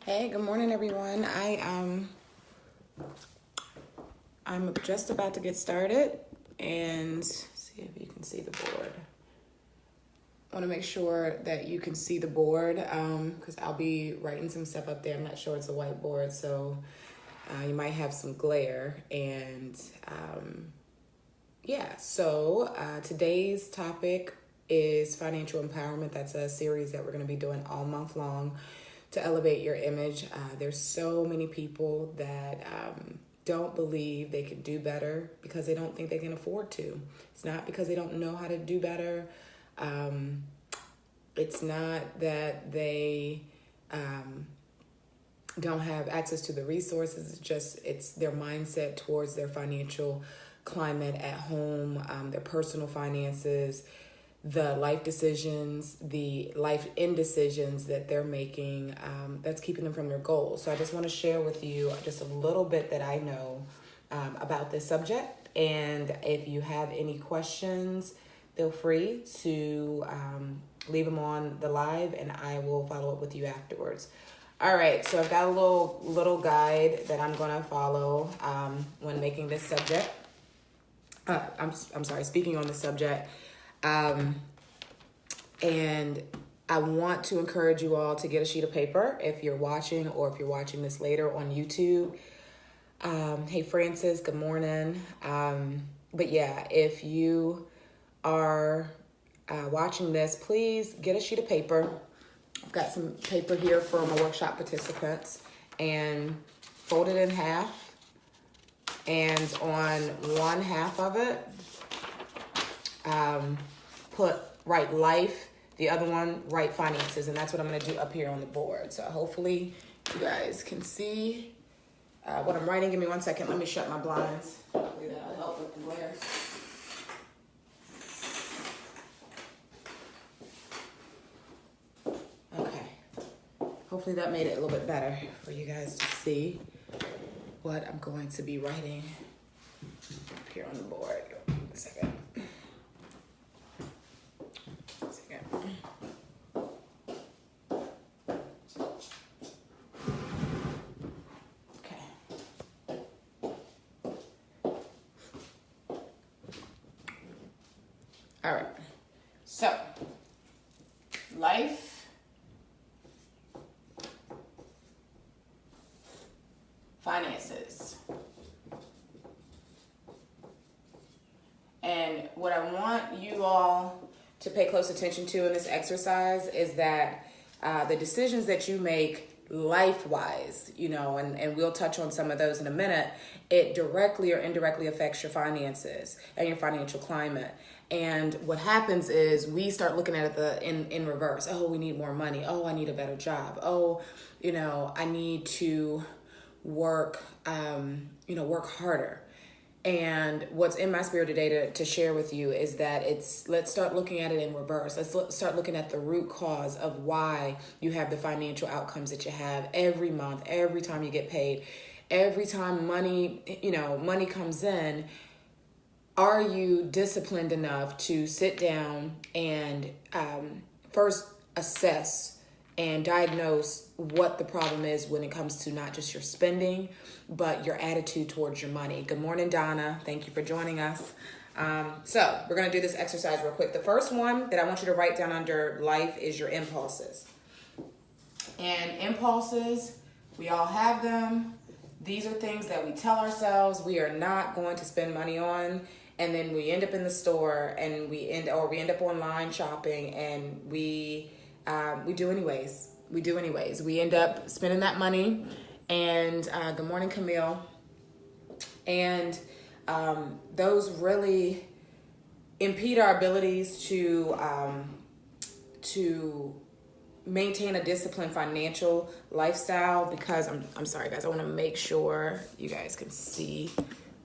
Hey, good morning, everyone. I'm just about to get started, and see if you can see the board. I want to make sure that you can see the board because I'll be writing some stuff up there. I'm not sure it's a whiteboard, so you might have some glare. And so today's topic is financial empowerment. That's a series that we're going to be doing all month long to elevate your image. There's so many people that don't believe they can do better because they don't think they can afford to. It's not because they don't know how to do better. It's not that they don't have access to the resources. It's their mindset towards their financial climate at home, their personal finances, the life decisions, the life indecisions that they're making, that's keeping them from their goals. So I just want to share with you just a little bit that I know about this subject. And if you have any questions, feel free to leave them on the live and I will follow up with you afterwards. All right, so I've got a little guide that I'm going to follow when making this subject. Speaking on the subject. And I want to encourage you all to get a sheet of paper if you're watching or if you're watching this later on YouTube. Hey, Francis, good morning. But yeah, if you are watching this, please get a sheet of paper. I've got some paper here for my workshop participants and fold it in half. And on one half of it, write life, the other one, write finances, and that's what I'm going to do up here on the board. So hopefully you guys can see what I'm writing. Give me 1 second. Let me shut my blinds. Hopefully that'll help with the glare. Okay. Hopefully that made it a little bit better for you guys to see what I'm going to be writing up here on the board. A second. All right, so life, finances, and what I want you all to pay close attention to in this exercise is that the decisions that you make life-wise, and we'll touch on some of those in a minute, it directly or indirectly affects your finances and your financial climate. And what happens is we start looking at it in reverse. Oh, we need more money. Oh, I need a better job. Oh, I need to work harder. And what's in my spirit today to share with you is that let's start looking at it in reverse. Let's start looking at the root cause of why you have the financial outcomes that you have every month, every time you get paid, every time money comes in. Are you disciplined enough to sit down and first assess and diagnose what the problem is when it comes to not just your spending, but your attitude towards your money? Good morning, Donna. Thank you for joining us. So we're going to do this exercise real quick. The first one that I want you to write down under life is your impulses. And impulses, we all have them. These are things that we tell ourselves we are not going to spend money on. And then we end up in the store and we end up online shopping and we do anyways. We end up spending that money. And good morning, Camille. And those really impede our abilities to maintain a disciplined financial lifestyle because I'm sorry, guys. I want to make sure you guys can see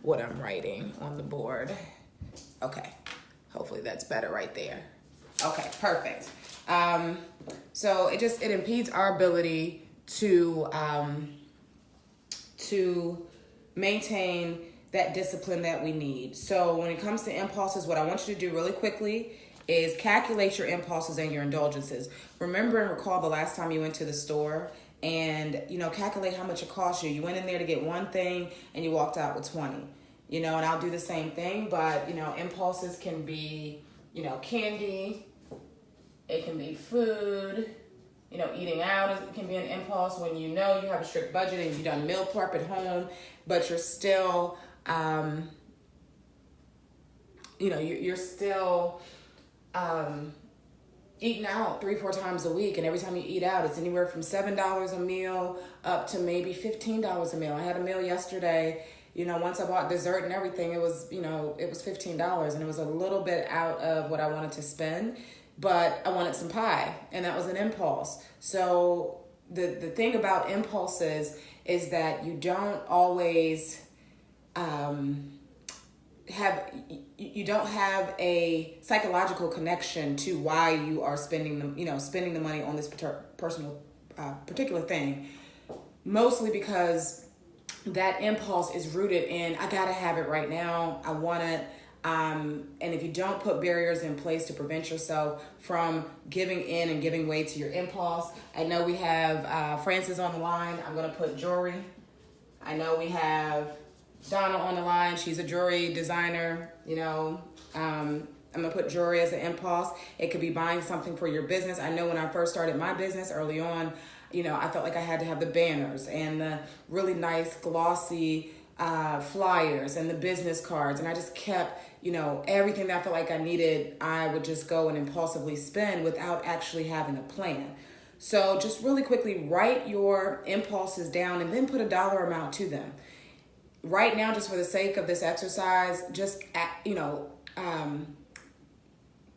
what I'm writing on the board. Okay. Hopefully that's better right there. Okay, perfect. So it impedes our ability to maintain that discipline that we need. So when it comes to impulses, what I want you to do really quickly is calculate your impulses and your indulgences. Remember and recall the last time you went to the store and, calculate how much it cost you. You went in there to get one thing and you walked out with 20, and I'll do the same thing. But, impulses can be, candy. It can be food. Eating out can be an impulse when you have a strict budget and you've done meal prep at home, but you're still, you're still eating out 3-4 times a week, and every time you eat out, it's anywhere from $7 a meal up to maybe $15 a meal. I had a meal yesterday. Once I bought dessert and everything, it was $15, and it was a little bit out of what I wanted to spend, but I wanted some pie, and that was an impulse. So the thing about impulses is that you don't always you don't have a psychological connection to why you are spending the money on this particular thing, mostly because that impulse is rooted in, I gotta have it right now, I want it. And if you don't put barriers in place to prevent yourself from giving in and giving way to your impulse, I know we have Francis on the line. I'm gonna put jewelry. I know we have Donna on the line. She's a jewelry designer. I'm gonna put jewelry as an impulse. It could be buying something for your business. I know when I first started my business early on, I felt like I had to have the banners and the really nice glossy flyers and the business cards, and I just kept everything that I felt like I needed, I would just go and impulsively spend without actually having a plan. So just really quickly write your impulses down and then put a dollar amount to them. Right now, just for the sake of this exercise, just,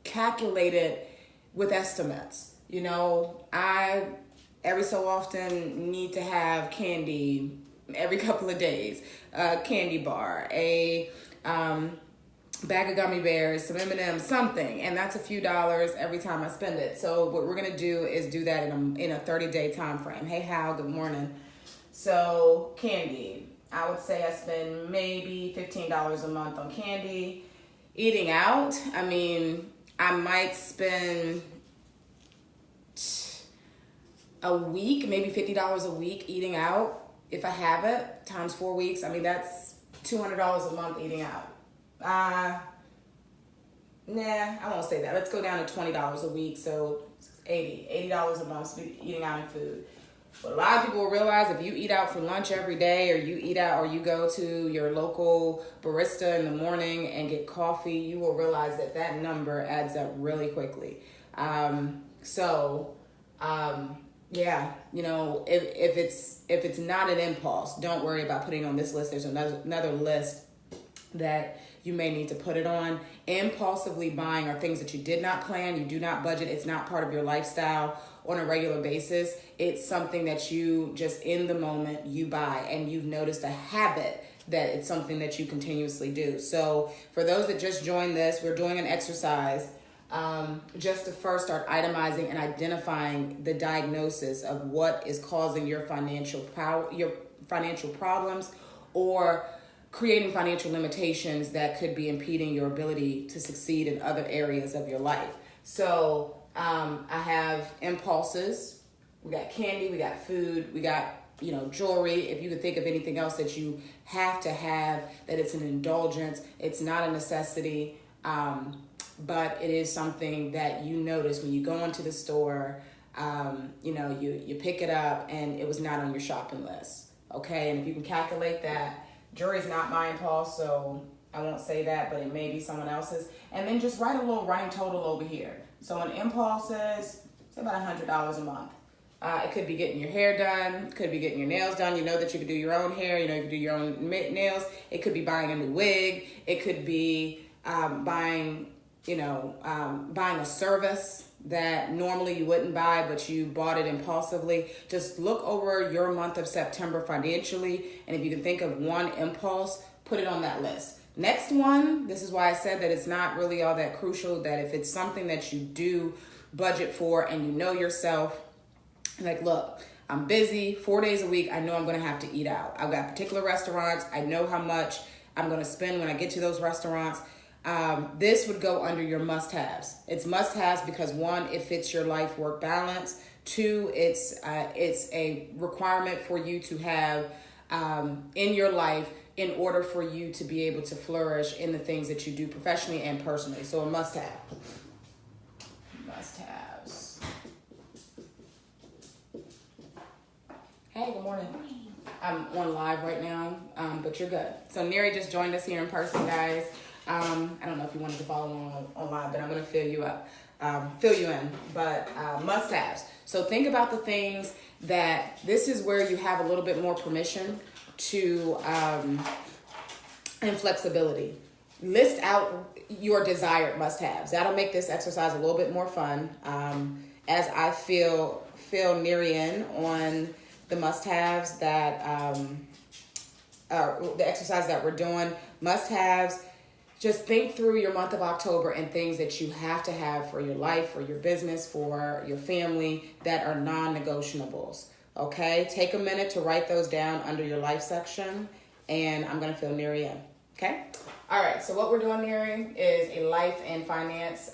calculate it with estimates. I, every so often, need to have candy every couple of days, a candy bar, a bag of gummy bears, some M&Ms, something, and that's a few dollars every time I spend it. So what we're going to do is do that in a 30-day time frame. Hey, Hal, good morning. So candy. I would say I spend maybe $15 a month on candy. Eating out, I might spend a week, maybe $50 a week eating out. If I have it, times 4 weeks, that's $200 a month eating out. I won't say that. Let's go down to $20 a week, so $80 a month eating out in food. But a lot of people will realize if you eat out for lunch every day, or you eat out, or you go to your local barista in the morning and get coffee, you will realize that number adds up really quickly. If it's not an impulse, don't worry about putting it on this list. There's another list that you may need to put it on. Impulsively buying are things that you did not plan, you do not budget, it's not part of your lifestyle on a regular basis. It's something that you just in the moment you buy, and you've noticed a habit that it's something that you continuously do. So for those that just joined this, we're doing an exercise just to first start itemizing and identifying the diagnosis of what is causing your financial problems, or creating financial limitations that could be impeding your ability to succeed in other areas of your life. So I have impulses. We got candy, we got food, we got jewelry. If you could think of anything else that you have to have, that it's an indulgence, it's not a necessity, but it is something that you notice when you go into the store, you pick it up and it was not on your shopping list. Okay, and if you can calculate that, jewelry's not my impulse, so I won't say that, but it may be someone else's. And then just write a little running total over here. So an impulse is, say, about $100 a month. It could be getting your hair done, could be getting your nails done. You know that you can do your own hair, you can do your own nails. It could be buying a new wig. It could be buying a service that normally you wouldn't buy, but you bought it impulsively. Just look over your month of September financially, and if you can think of one impulse, put it on that list. Next one, this is why I said that it's not really all that crucial, that if it's something that you do budget for and you know yourself, like, look, I'm busy 4 days a week. I know I'm going to have to eat out. I've got particular restaurants. I know how much I'm going to spend when I get to those restaurants. This would go under your must-haves. It's must-haves because one, it fits your life-work balance. Two, it's a requirement for you to have in your life in order for you to be able to flourish in the things that you do professionally and personally. So a must-have. Must-haves. Hey, good morning. I'm on live right now, but you're good. So Neri just joined us here in person, guys. I don't know if you wanted to follow along on live, but I'm going to fill you in. But must-haves. So think about the things that this is where you have a little bit more permission to and flexibility. List out your desired must-haves. That'll make this exercise a little bit more fun. As I fill Neri in on the must-haves that the exercise that we're doing, must-haves. Just think through your month of October and things that you have to have for your life, for your business, for your family that are non-negotiables. Okay, take a minute to write those down under your life section, and I'm gonna fill Neri in. Okay, all right. So what we're doing, Neri, is a life and finance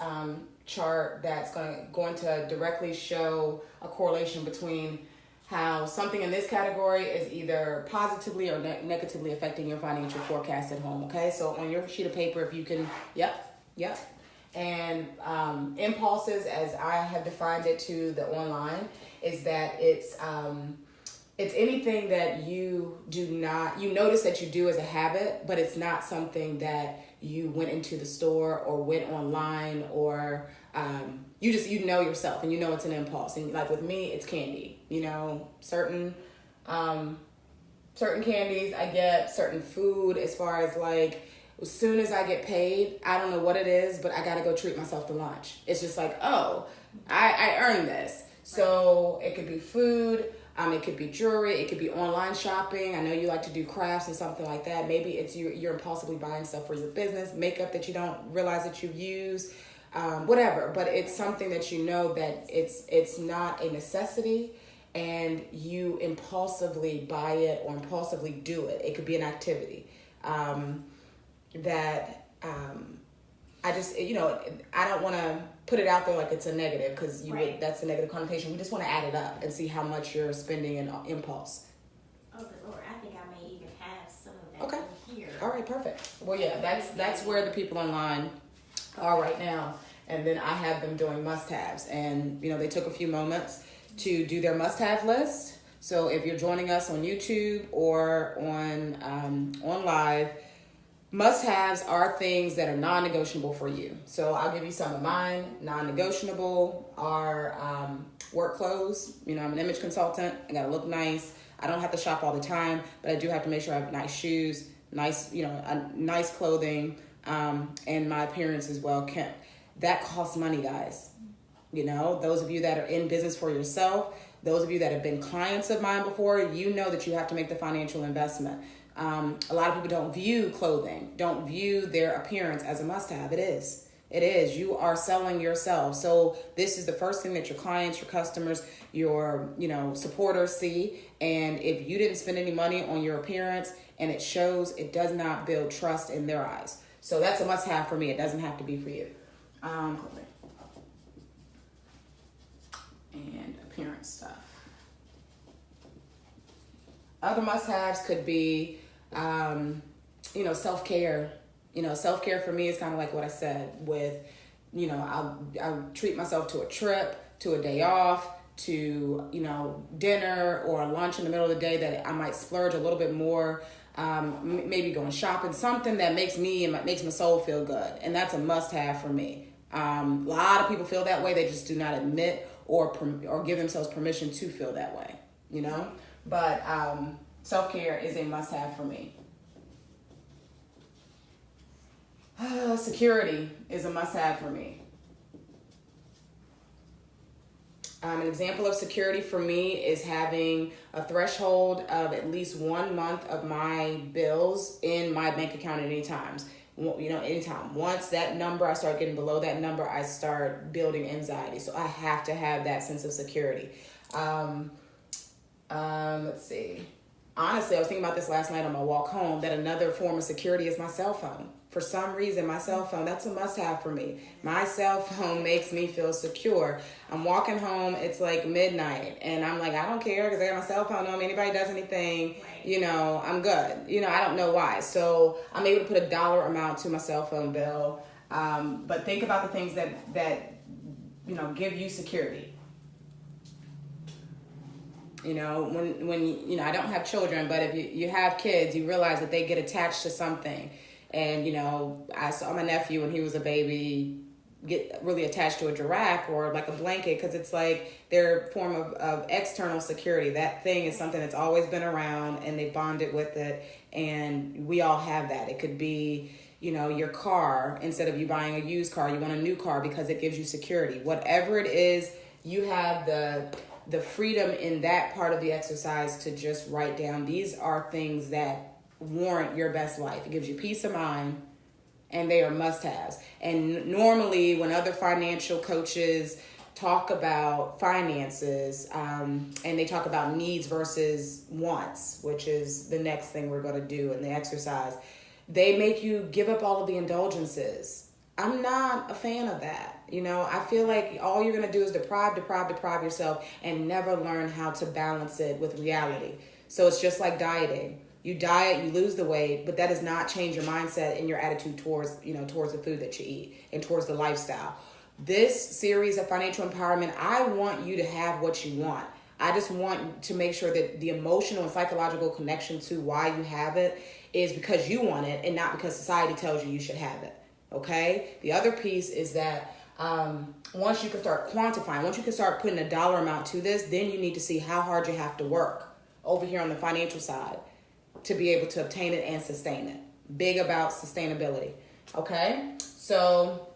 chart that's going to directly show a correlation between how something in this category is either positively or negatively affecting your financial forecast at home, okay? So on your sheet of paper, if you can, yep. And impulses, as I have defined it to the online, is that it's anything that you notice that you do as a habit, but it's not something that you went into the store or went online or you know yourself and you know it's an impulse. And like with me, it's candy. Certain candies I get, certain food, as far as like as soon as I get paid, I don't know what it is, but I gotta go treat myself to lunch. It's just like, oh, I earned this. So it could be food, it could be jewelry, it could be online shopping. I know you like to do crafts and something like that. Maybe it's you're impulsively buying stuff for your business, makeup that you don't realize that you use, whatever. But it's something that you know that it's not a necessity, and you impulsively buy it or impulsively do it. It could be an activity that I just, I don't want to put it out there like it's a negative, because that's a negative connotation. We just want to add it up and see how much you're spending in impulse. Oh, good Lord, I think I may even have some of that Okay. here. All right, perfect. Well, yeah, that's where the people online are right now. And then I have them doing must-haves. And, they took a few moments to do their must-have list. So if you're joining us on YouTube or on live, must-haves are things that are non-negotiable for you. So I'll give you some of mine. Non-negotiable are work clothes. I'm an image consultant. I gotta look nice. I don't have to shop all the time, but I do have to make sure I have nice shoes, nice clothing, and my appearance is well kept. That costs money, guys. Those of you that are in business for yourself, those of you that have been clients of mine before, you know that you have to make the financial investment. A lot of people don't view clothing, don't view their appearance as a must-have. It is. You are selling yourself. So this is the first thing that your clients, your customers, your supporters see. And if you didn't spend any money on your appearance and it shows, it does not build trust in their eyes. So that's a must-have for me. It doesn't have to be for you. And appearance stuff. Other must-haves could be, self-care. Self-care for me is kind of like what I said with, I'll treat myself to a trip, to a day off, to, dinner or lunch in the middle of the day that I might splurge a little bit more, maybe going shopping, something that makes me and makes my soul feel good. And that's a must-have for me. A lot of people feel that way. They just do not admit or give themselves permission to feel that way, But self-care is a must-have for me. Security is a must-have for me. An example of security for me is having a threshold of at least 1 month of my bills in my bank account at any times. Anytime. Once that number, I start getting below that number, I start building anxiety. So I have to have that sense of security. Let's see. honestly, I was thinking about this last night on my walk home, that another form of security is my cell phone. For some reason, my cell phone, that's a must-have for me. My cell phone makes me feel secure. I'm walking home, it's like midnight, and I'm like, I don't care because I got my cell phone on me. Anybody does anything, I'm good. I don't know why. So I'm able to put a dollar amount to my cell phone bill. But think about the things that give you security. When I don't have children, but if you have kids, you realize that they get attached to something. And, I saw my nephew when he was a baby get really attached to a giraffe or like a blanket, because it's like their form of external security. That thing is something that's always been around and they bonded with it. And we all have that. It could be, your car. Instead of you buying a used car, you want a new car because it gives you security. Whatever it is, you have the freedom in that part of the exercise to just write down, these are things that warrant your best life. It gives you peace of mind, and they are must-haves. And normally when other financial coaches talk about finances, and they talk about needs versus wants, which is the next thing we're going to do in the exercise, they make you give up all of the indulgences. I'm not a fan of that. I feel like all you're going to do is deprive yourself and never learn how to balance it with reality. So it's just like dieting. You diet, you lose the weight, but that does not change your mindset and your attitude towards the food that you eat and towards the lifestyle. This series of financial empowerment, I want you to have what you want. I just want to make sure that the emotional and psychological connection to why you have it is because you want it and not because society tells you should have it. Okay? The other piece is that once you can start quantifying, once you can start putting a dollar amount to this, then you need to see how hard you have to work over here on the financial side to be able to obtain it and sustain it. Big about sustainability. Okay? So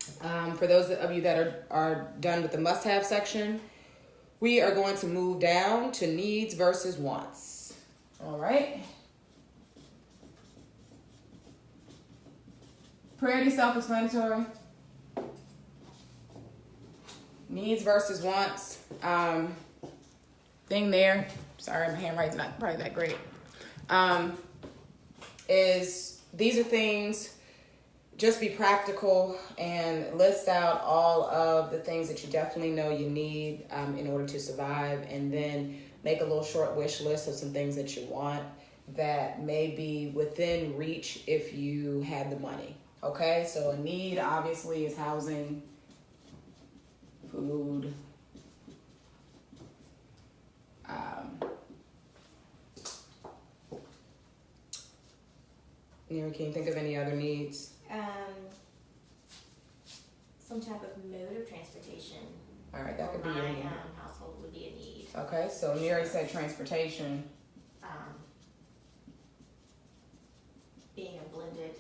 for those of you that are done with the must-have section, we are going to move down to needs versus wants. All right? Pretty self-explanatory. Needs versus wants. Thing there. Sorry, my handwriting's not probably that great. Is these are things, just be practical and list out all of the things that you definitely know you need in order to survive, and then make a little short wish list of some things that you want that may be within reach if you had the money. Okay, so a need obviously is housing, food, can you think of any other needs? Some type of mode of transportation. All right, that could be your need. Household would be a need. Okay, so Mary said transportation. Being a blended,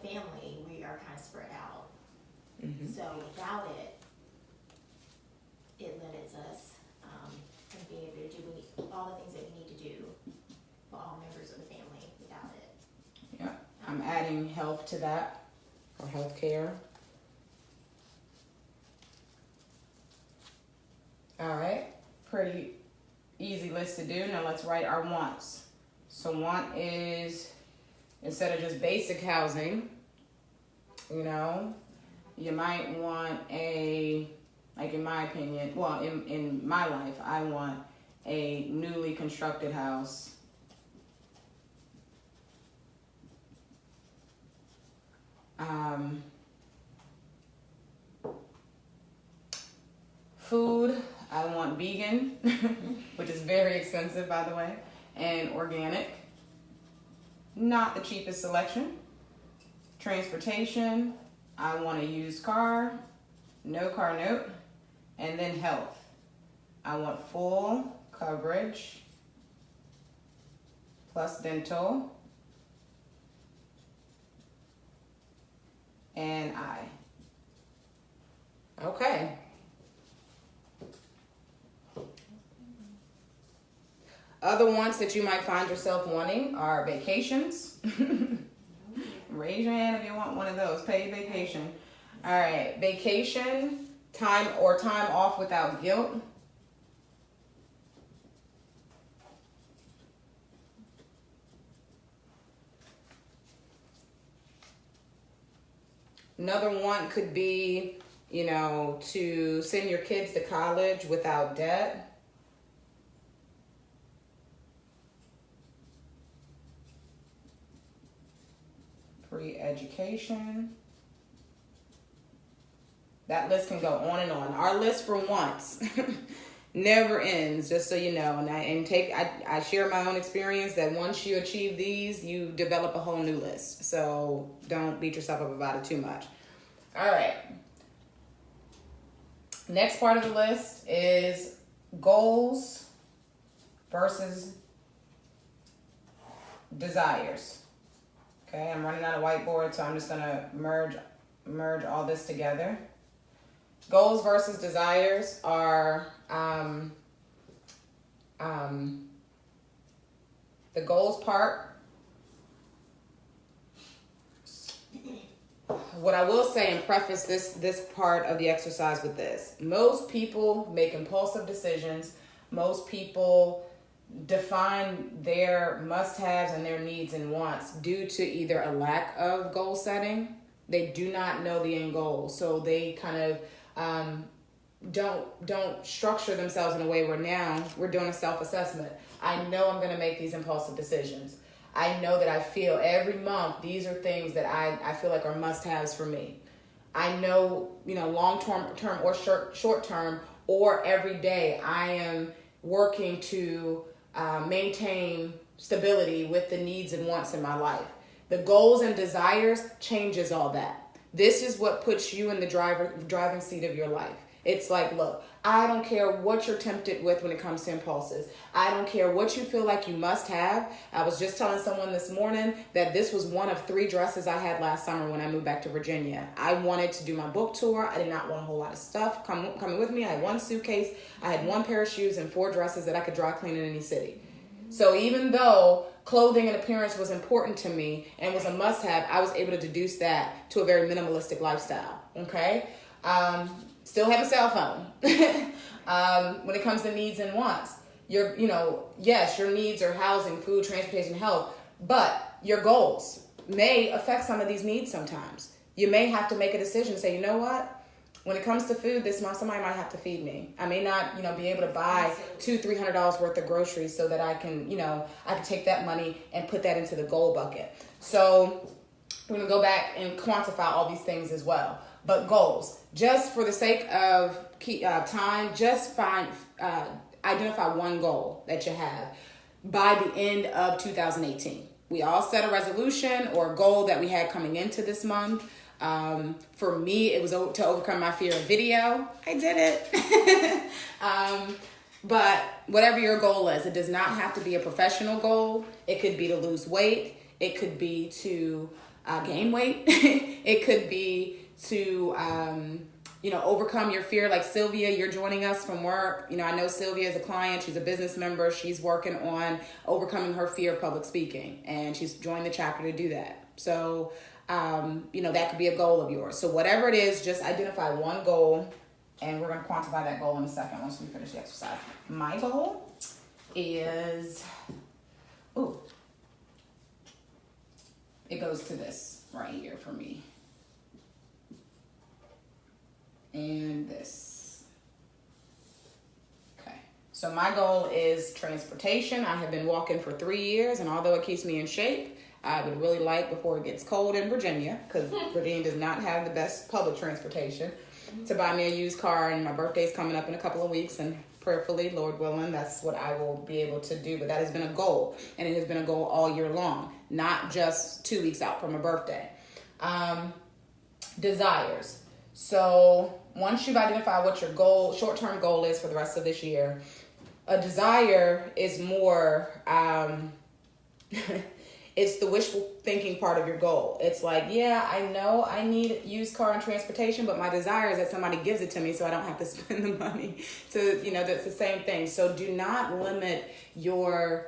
family, we are kind of spread out. Mm-hmm. So without it, it limits us from being able to do all the things that we need to do for all members of the family without it. Yeah, I'm adding health to that, or health care. All right, pretty easy list to do. Now let's write our wants. So want is, instead of just basic housing, you might want like in my opinion, well, in my life, I want a newly constructed house. Food, I want vegan, which is very expensive, by the way, and organic. Not the cheapest selection. Transportation, I want a used car, no car note. And then health, I want full coverage plus dental and eye. Okay. Other wants that you might find yourself wanting are vacations. Raise your hand if you want one of those. Paid vacation. All right, vacation, time off without guilt. Another one could be, to send your kids to college without debt. Free education. That list can go on and on. Our list for once never ends, just so you know. And I share my own experience that once you achieve these, you develop a whole new list. So don't beat yourself up about it too much. All right. Next part of the list is goals versus desires. Okay, I'm running out of whiteboard, so I'm just gonna merge all this together. Goals versus desires are the goals part. What I will say and preface this part of the exercise with this: most people make impulsive decisions. Most people define their must-haves and their needs and wants due to either a lack of goal setting. They do not know the end goal, so they kind of don't structure themselves in a way where now we're doing a self-assessment. I know I'm going to make these impulsive decisions. I know that I feel every month these are things that I feel like are must-haves for me. I know, long-term or short-term or every day I am working to maintain stability with the needs and wants in my life. The goals and desires changes all that. This is what puts you in the driving seat of your life. It's like, look, I don't care what you're tempted with when it comes to impulses. I don't care what you feel like you must have. I was just telling someone this morning that this was one of 3 dresses I had last summer when I moved back to Virginia. I wanted to do my book tour. I did not want a whole lot of stuff coming with me. I had 1 suitcase. I had 1 pair of shoes and 4 dresses that I could dry clean in any city. So even though clothing and appearance was important to me and was a must-have, I was able to deduce that to a very minimalistic lifestyle, okay? Still have a cell phone. When it comes to needs and wants, yes, your needs are housing, food, transportation, health, but your goals may affect some of these needs sometimes. You may have to make a decision and say, you know what? When it comes to food this month, somebody might have to feed me. I may not, be able to buy $200-300 worth of groceries so that I can take that money and put that into the goal bucket. So we're going to go back and quantify all these things as well. But goals, just for the sake of time, just identify one goal that you have by the end of 2018. We all set a resolution or a goal that we had coming into this month. For me, it was to overcome my fear of video. I did it. But whatever your goal is, it does not have to be a professional goal. It could be to lose weight. It could be to gain weight. It could be to, overcome your fear. Like Sylvia, you're joining us from work. I know Sylvia is a client. She's a business member. She's working on overcoming her fear of public speaking, and she's joined the chapter to do that. So, that could be a goal of yours. So whatever it is, just identify one goal, and we're going to quantify that goal in a second once we finish the exercise. My goal is, it goes to this right here for me. And this. Okay. So my goal is transportation. I have been walking for 3 years, and although it keeps me in shape, I would really like, before it gets cold in Virginia, because Virginia does not have the best public transportation, to buy me a used car. And my birthday's coming up in a couple of weeks, and prayerfully, Lord willing, that's what I will be able to do. But that has been a goal, and it has been a goal all year long, not just 2 weeks out from a birthday. Desires. So once you've identified what your short-term goal is for the rest of this year, a desire is more, it's the wishful thinking part of your goal. It's like, yeah, I know I need used car and transportation, but my desire is that somebody gives it to me so I don't have to spend the money. So, that's the same thing. So do not limit yourself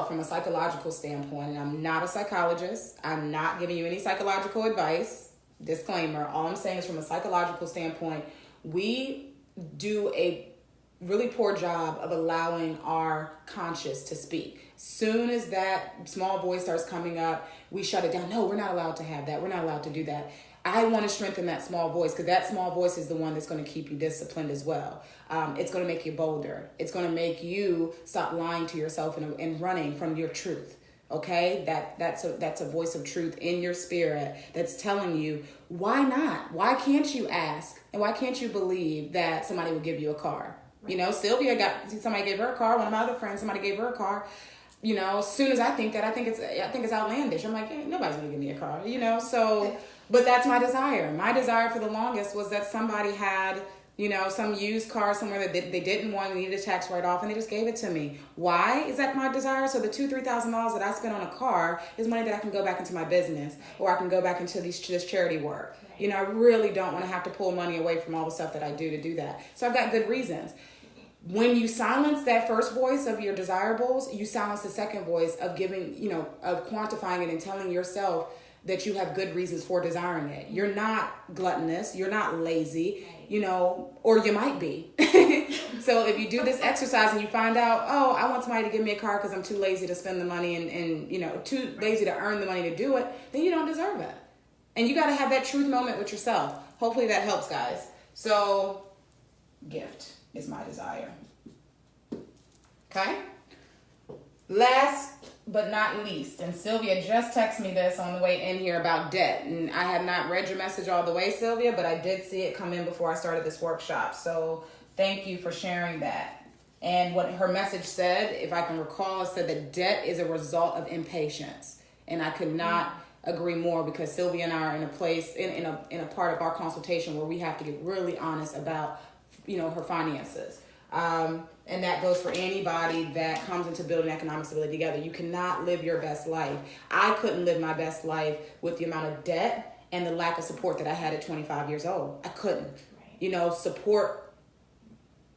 from a psychological standpoint. And I'm not a psychologist. I'm not giving you any psychological advice. Disclaimer. All I'm saying is, from a psychological standpoint, we do a really poor job of allowing our conscious to speak. Soon as that small voice starts coming up, we shut it down. No, we're not allowed to have that. We're not allowed to do that. I want to strengthen that small voice, because that small voice is the one that's going to keep you disciplined as well. It's going to make you bolder. It's going to make you stop lying to yourself and running from your truth. Okay, that's a voice of truth in your spirit that's telling you, why not? Why can't you ask? And why can't you believe that somebody would give you a car? You know, Sylvia somebody gave her a car. One of my other friends, somebody gave her a car. You know, as soon as I think that, I think it's outlandish. I'm like, hey, nobody's gonna give me a car. You know, so, but that's my desire. My desire for the longest was that somebody had, you know, some used car somewhere that they didn't want, needed a tax write-off, and they just gave it to me. Why is that my desire? So the $2,000-$3,000 that I spent on a car is money that I can go back into my business, or I can go back into this charity work. You know, I really don't want to have to pull money away from all the stuff that I do to do that. So I've got good reasons. When you silence that first voice of your desirables, you silence the second voice of giving, you know, of quantifying it and telling yourself that you have good reasons for desiring it. You're not gluttonous. You're not lazy, you know, or you might be. So if you do this exercise and you find out, oh, I want somebody to give me a car because I'm too lazy to spend the money and, you know, too lazy to earn the money to do it, then you don't deserve it. And you got to have that truth moment with yourself. Hopefully that helps, guys. So, gift is my desire. Okay? Last but not least, and Sylvia just texted me this on the way in here about debt, and I had not read your message all the way, Sylvia, but I did see it come in before I started this workshop. So thank you for sharing that. And what her message said, if I can recall, it said that debt is a result of impatience. And I could not agree more, because Sylvia and I are in a place, in a part of our consultation where we have to get really honest about, you know, her finances. And that goes for anybody that comes into building economic stability together. You cannot live your best life. I couldn't live my best life with the amount of debt and the lack of support that I had at 25 years old. I couldn't. Right. You know, support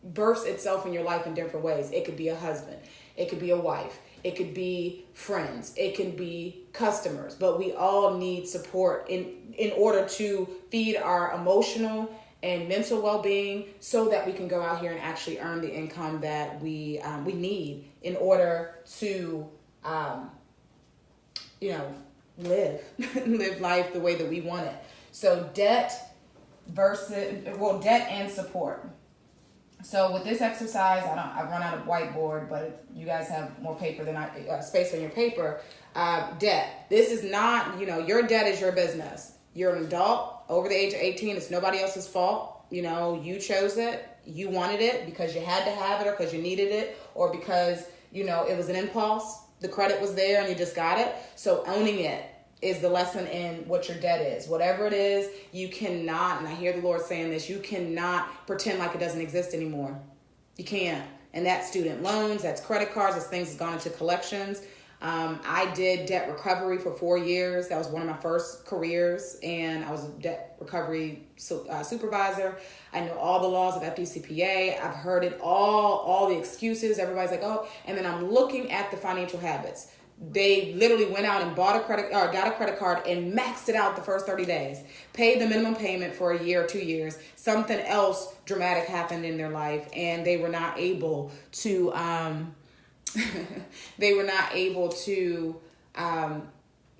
births itself in your life in different ways. It could be a husband. It could be a wife. It could be friends. It can be customers. But we all need support in order to feed our emotional and mental well-being, so that we can go out here and actually earn the income that we need in order to, you know, live life the way that we want it. So debt and support. So with this exercise, I've run out of whiteboard, but you guys have more paper than space on your paper. Debt. This is not, you know, your debt is your business. You're an adult over the age of 18. It's nobody else's fault. You know, you chose it. You wanted it because you had to have it, or because you needed it, or because, you know, it was an impulse. The credit was there and you just got it. So owning it is the lesson in what your debt is. Whatever it is, you cannot, and I hear the Lord saying this, you cannot pretend like it doesn't exist anymore. You can't. And that's student loans, that's credit cards, that's things that's gone into collections. I did debt recovery for 4 years. That was one of my first careers, and I was a debt recovery supervisor. I know all the laws of FDCPA. I've heard it all the excuses. Everybody's like, oh, and then I'm looking at the financial habits. They literally went out and got a credit card and maxed it out the first 30 days, paid the minimum payment for a year or 2 years. Something else dramatic happened in their life, and they were not able to,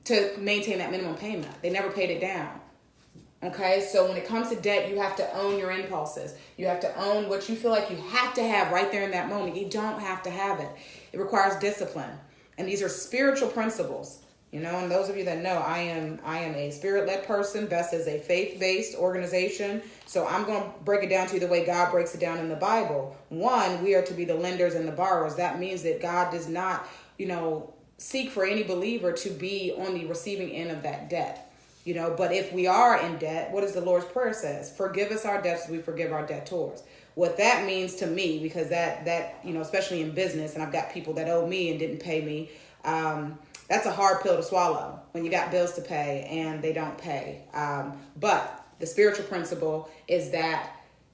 to maintain that minimum payment. They never paid it down. Okay, so when it comes to debt, you have to own your impulses. You have to own what you feel like you have to have right there in that moment. You don't have to have it. It requires discipline. And these are spiritual principles. You know, and those of you that know, I am a spirit-led person. Best is a faith-based organization. So I'm going to break it down to you the way God breaks it down in the Bible. One, we are to be the lenders and the borrowers. That means that God does not, you know, seek for any believer to be on the receiving end of that debt. You know, but if we are in debt, what does the Lord's Prayer says? Forgive us our debts as we forgive our debtors. What that means to me, because that you know, especially in business, and I've got people that owe me and didn't pay me, that's a hard pill to swallow when you got bills to pay and they don't pay. But the spiritual principle is that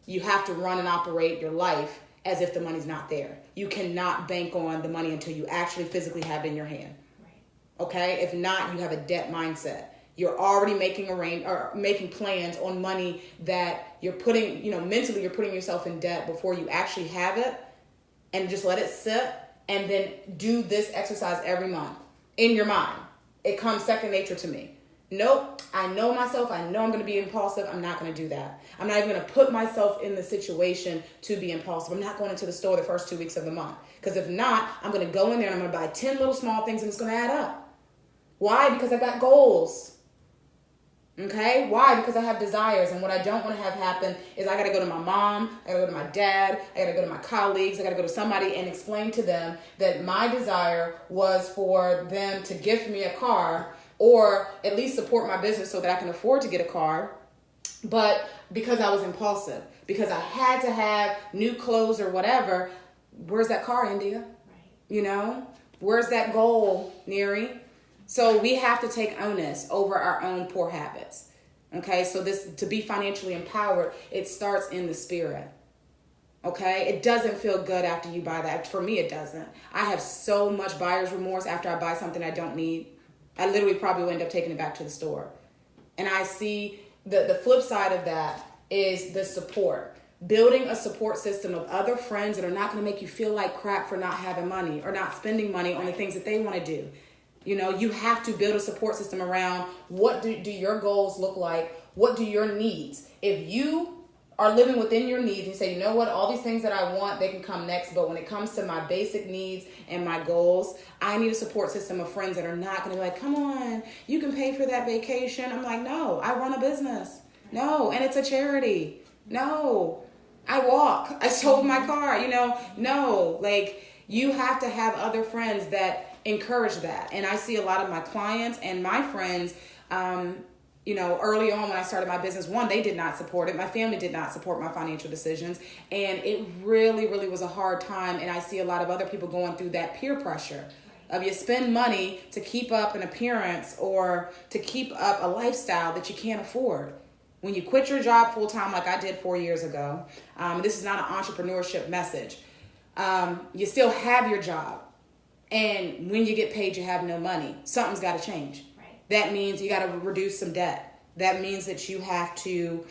you have to run and operate your life as if the money's not there. You cannot bank on the money until you actually physically have it in your hand. Right. Okay? If not, you have a debt mindset. You're already making plans on money that you're putting, mentally you're putting yourself in debt before you actually have it, and just let it sit, and then do this exercise every month in your mind. It comes second nature to me. Nope, I know myself. I know I'm going to be impulsive. I'm not going to do that. I'm not even going to put myself in the situation to be impulsive. I'm not going into the store the first 2 weeks of the month. Because if not, I'm going to go in there and I'm going to buy 10 little small things and it's going to add up. Why? Because I got goals. Okay? Why? Because I have desires. And what I don't want to have happen is I got to go to my mom, I got to go to my dad, I got to go to my colleagues, I got to go to somebody and explain to them that my desire was for them to gift me a car, or at least support my business so that I can afford to get a car. But because I was impulsive, because I had to have new clothes or whatever, where's that car, India? Right. Where's that goal, Neri? So we have to take onus over our own poor habits. Okay, so to be financially empowered, it starts in the spirit. Okay, it doesn't feel good after you buy that. For me, it doesn't. I have so much buyer's remorse after I buy something I don't need. I literally probably will end up taking it back to the store. And I see the flip side of that is the support. Building a support system of other friends that are not going to make you feel like crap for not having money or not spending money on the things that they want to do. You have to build a support system around what do your goals look like? What do your needs? If you are living within your needs and say, you know what, all these things that I want, they can come next. But when it comes to my basic needs and my goals, I need a support system of friends that are not going to be like, come on, you can pay for that vacation. I'm like, no, I run a business. No, and it's a charity. No, I walk. I sold my car, no, like you have to have other friends that encourage that. And I see a lot of my clients and my friends, early on when I started my business, they did not support it. My family did not support my financial decisions. And it really, really was a hard time. And I see a lot of other people going through that peer pressure of you spend money to keep up an appearance or to keep up a lifestyle that you can't afford. When you quit your job full time, like I did 4 years ago, this is not an entrepreneurship message. You still have your job. And when you get paid, you have no money. Something's got to change. That means you got to reduce some debt. That means that you have to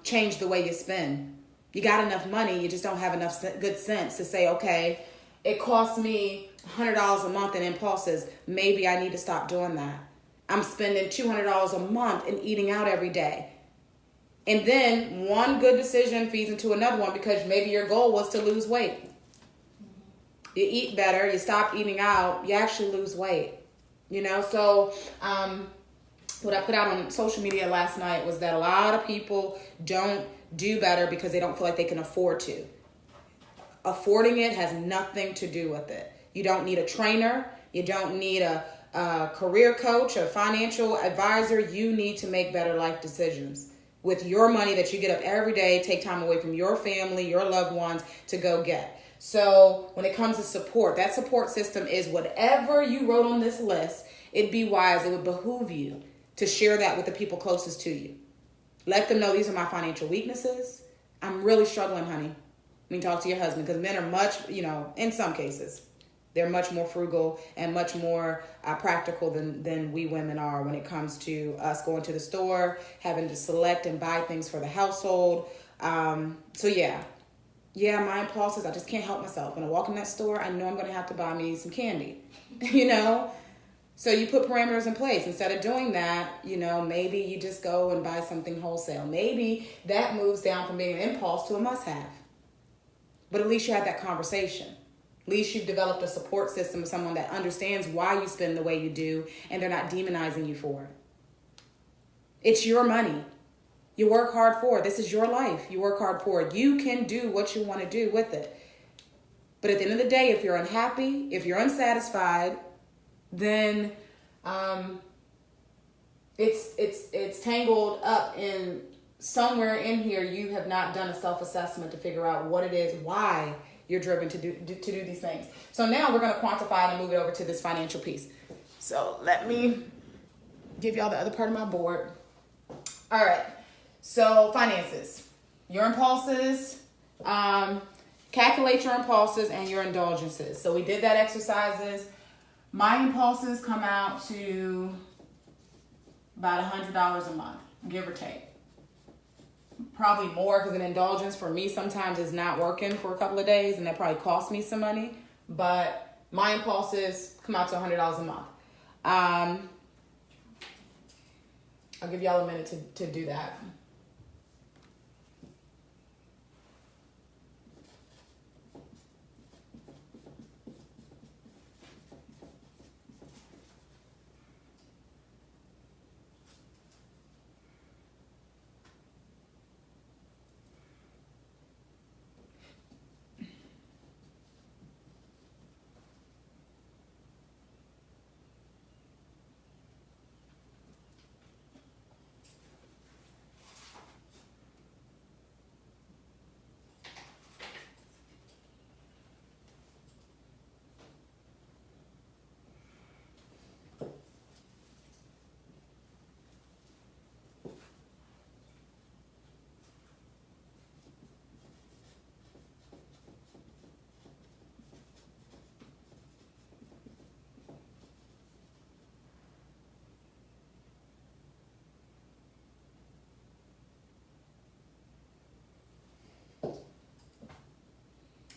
change the way you spend. You got enough money, you just don't have enough good sense to say, okay, it costs me $100 a month in impulses. Maybe I need to stop doing that. I'm spending $200 a month in eating out every day. And then one good decision feeds into another one because maybe your goal was to lose weight. You eat better, you stop eating out, you actually lose weight. So what I put out on social media last night was that a lot of people don't do better because they don't feel like they can afford to. Affording it has nothing to do with it. You don't need a trainer. You don't need a career coach, a financial advisor. You need to make better life decisions with your money that you get up every day, take time away from your family, your loved ones to go get. So when it comes to support, that support system is whatever you wrote on this list. It'd be wise. It would behoove you to share that with the people closest to you. Let them know these are my financial weaknesses. I'm really struggling, honey. Talk to your husband because men are much, in some cases, they're much more frugal and much more practical than we women are when it comes to us going to the store, having to select and buy things for the household. Yeah, my impulses, I just can't help myself. When I walk in that store, I know I'm going to have to buy me some candy, So you put parameters in place. Instead of doing that, maybe you just go and buy something wholesale. Maybe that moves down from being an impulse to a must-have. But at least you had that conversation. At least you've developed a support system of someone that understands why you spend the way you do, and they're not demonizing you for it. It's your money. You work hard for it. This is your life. You work hard for it. You can do what you want to do with it. But at the end of the day, if you're unhappy, if you're unsatisfied, then it's tangled up in somewhere in here. You have not done a self-assessment to figure out what it is, why you're driven to do these things. So now we're going to quantify it and move it over to this financial piece. So let me give y'all the other part of my board. All right. So finances, your impulses, calculate your impulses and your indulgences. So we did that exercises. My impulses come out to about $100 a month, give or take. Probably more, because an indulgence for me sometimes is not working for a couple of days, and that probably costs me some money. But my impulses come out to $100 a month. I'll give y'all a minute to do that.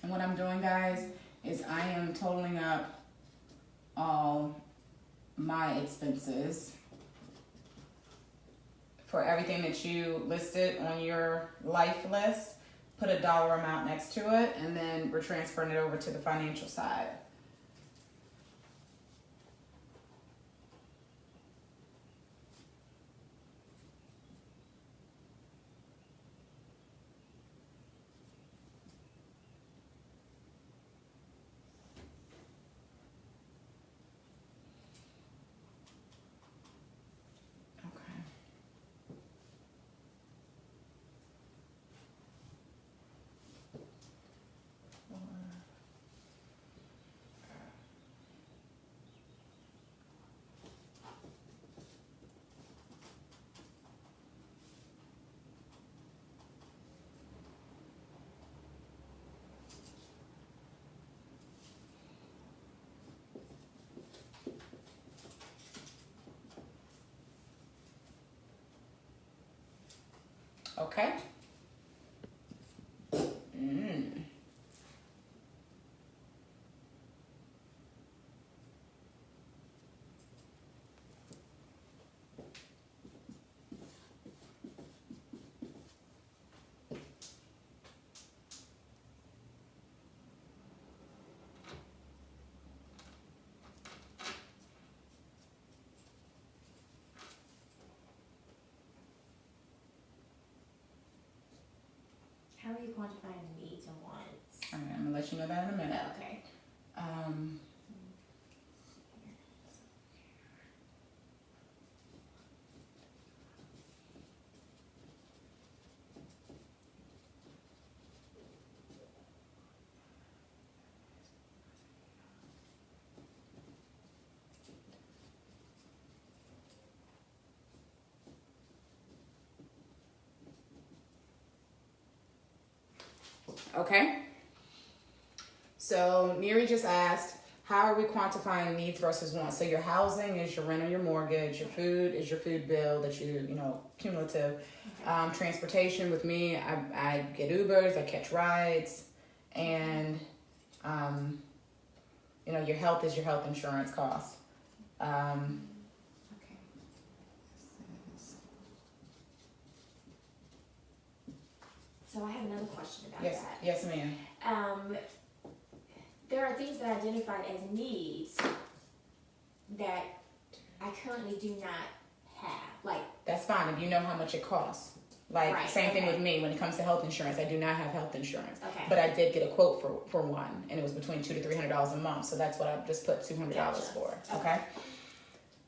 And what I'm doing, guys, is I am totaling up all my expenses for everything that you listed on your life list. Put a dollar amount next to it, and then we're transferring it over to the financial side. Okay. How are you quantifying needs and wants? All right, I'm gonna let you know that in a minute. Okay. Okay. So Neri just asked, how are we quantifying needs versus wants? So your housing is your rent or your mortgage. Your food is your food bill that you cumulative. Okay. Transportation with me, I get Ubers, I catch rides, and your health is your health insurance cost. Okay. So I have another question about Yes, that. yes, ma'am. There are things that are identified as needs that I currently do not have. Like, That's fine if you know how much it costs. Like, Right, same thing okay. with me when it comes to health insurance. I do not have health insurance. Okay. But I did get a quote for one, and it was between $200 to $300 a month. So that's what I just put $200 Gotcha. for. Okay.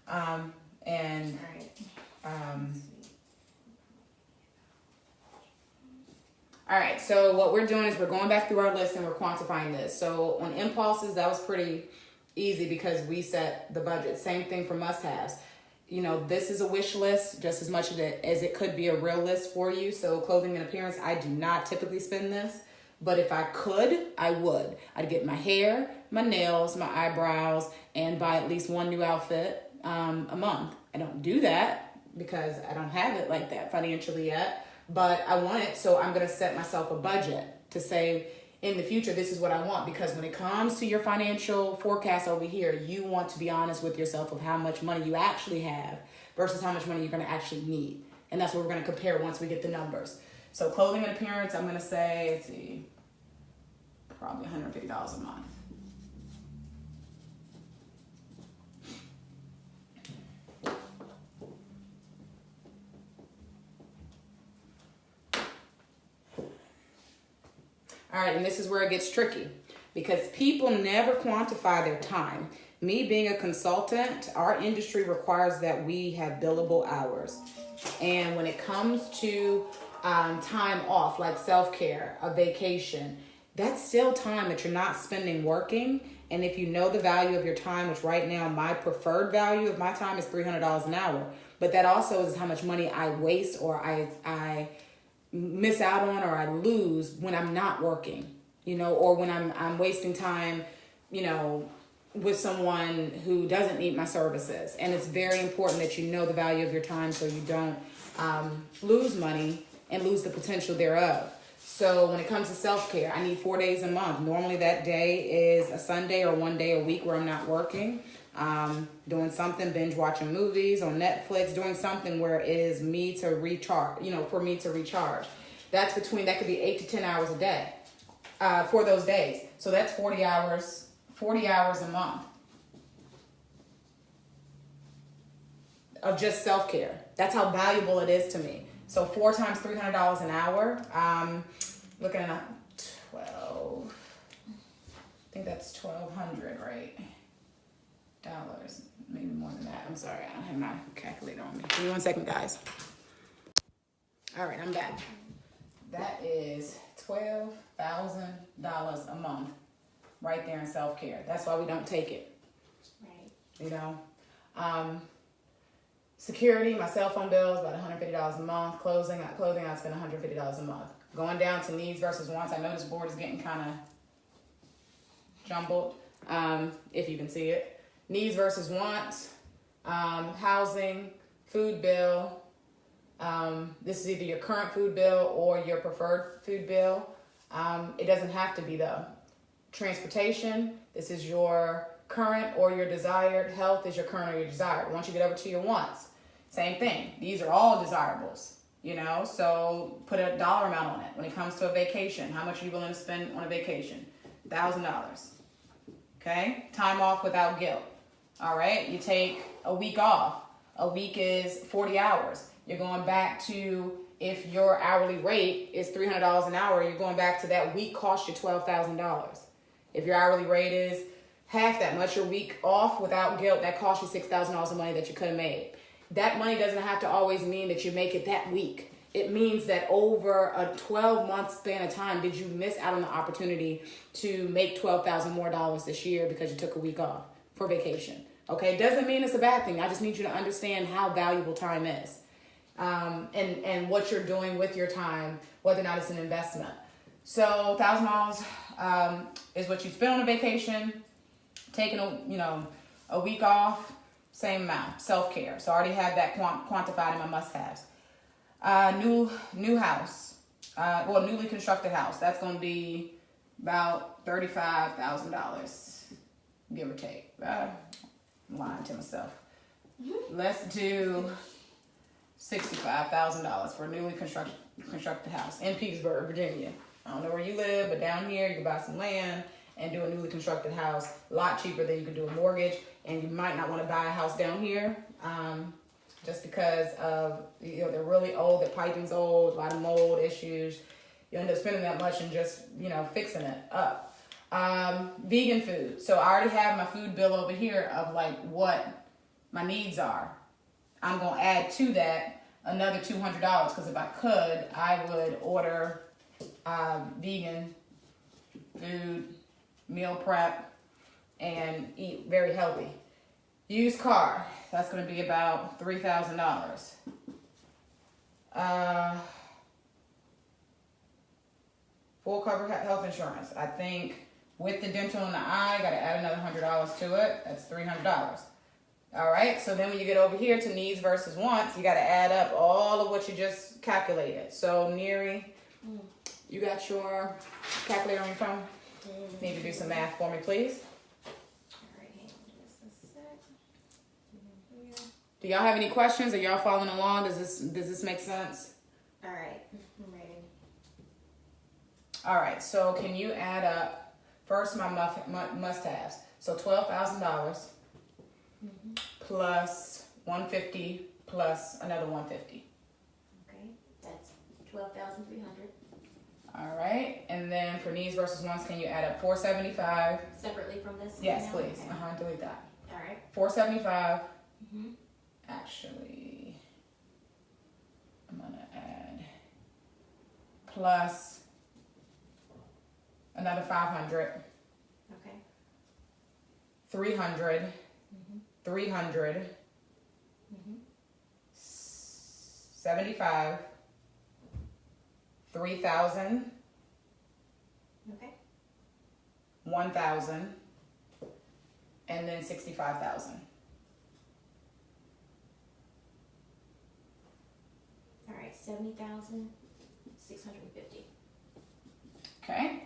And all right. all right. So what we're doing is we're going back through our list and we're quantifying this. So on impulses, that was pretty easy because we set the budget. Same thing for must-haves. This is a wish list just as much as it could be a real list for you. So clothing and appearance, I do not typically spend this, but if I could, I would. I'd get my hair, my nails, my eyebrows, and buy at least one new outfit a month. I don't do that because I don't have it like that financially yet, but I want it. So I'm going to set myself a budget to say in the future, this is what I want. Because when it comes to your financial forecast over here, you want to be honest with yourself of how much money you actually have versus how much money you're going to actually need. And that's what we're going to compare once we get the numbers. So clothing and appearance, I'm going to say, let's see, probably $150 a month. All right, and this is where it gets tricky because people never quantify their time. Me being a consultant, our industry requires that we have billable hours. And when it comes to time off, like self-care, a vacation, that's still time that you're not spending working. And if you know the value of your time, which right now my preferred value of my time is $300 an hour, but that also is how much money I waste or I miss out on or I lose when I'm not working, or when I'm wasting time, with someone who doesn't need my services. And it's very important that you know the value of your time so you don't lose money and lose the potential thereof. So when it comes to self-care, I need 4 days a month. Normally that day is a Sunday or 1 day a week where I'm not working, doing something, binge watching movies on Netflix, doing something where it is me to recharge, for me to recharge. That could be 8 to 10 hours a day for those days. So that's 40 hours a month of just self-care. That's how valuable it is to me. So 4 times $300 an hour, looking at 12, I think that's $1,200, right? Dollars, maybe more than that. I'm sorry, I don't have my calculator on me. Give me 1 second, guys. All right, I'm back. That is $12,000 a month right there in self-care. That's why we don't take it. Right. Security, my cell phone bill is about $150 a month. Clothing, I spend $150 a month. Going down to needs versus wants. I know this board is getting kind of jumbled, if you can see it. Needs versus wants, housing, food bill. This is either your current food bill or your preferred food bill. It doesn't have to be though. Transportation, this is your current or your desired. Health is your current or your desired. Once you get over to your wants, same thing. These are all desirables, so put a dollar amount on it. When it comes to a vacation, how much are you willing to spend on a vacation? $1,000. Okay? Time off without guilt. All right? You take a week off. A week is 40 hours. You're going back to, if your hourly rate is $300 an hour, you're going back to that week cost you $12,000. If your hourly rate is half that much, your week off without guilt, that cost you $6,000 of money that you could have made. That money doesn't have to always mean that you make it that week. It means that over a 12-month span of time, did you miss out on the opportunity to make $12,000 more this year because you took a week off for vacation? Okay, it doesn't mean it's a bad thing. I just need you to understand how valuable time is. And what you're doing with your time, whether or not it's an investment. So $1,000 is what you spend on a vacation, taking a week off, same amount. Self-care. So I already have that quantified in my must-haves. New house, newly constructed house. That's going to be about $35,000, give or take. I'm lying to myself. Let's do $65,000 for a newly constructed house in Petersburg, Virginia. I don't know where you live, but down here you can buy some land and do a newly constructed house a lot cheaper than you could do a mortgage. And you might not want to buy a house down here just because of, they're really old, the piping's old, a lot of mold issues. You end up spending that much and just, fixing it up. Vegan food. So I already have my food bill over here of like what my needs are. I'm going to add to that another $200 because if I could, I would order vegan food, meal prep, and eat very healthy. Used car, that's going to be about $3,000. Full cover health insurance. I think with the dental and the eye, got to add another $100 to it. That's $300. All right, so then when you get over here to needs versus wants, you got to add up all of what you just calculated. So, Neri, you got your calculator on your phone? Need to do some math for me, please. All right, hang on just a sec. Do y'all have any questions? Are y'all following along? Does this make sense? All right, I'm ready. All right, so can you add up first my must-haves? So $12,000 plus 150 plus another 150. Okay, that's 12,300. All right, and then for needs versus wants, can you add up 475? Separately from this? Yes, now? please. Okay. Delete that. All right. 475. Mm-hmm. Actually, I'm gonna add plus another 500, Okay. 300, 300, Mm-hmm. 75, 3,000, Okay. 1,000, and then 65,000. All right, 70,650. Okay.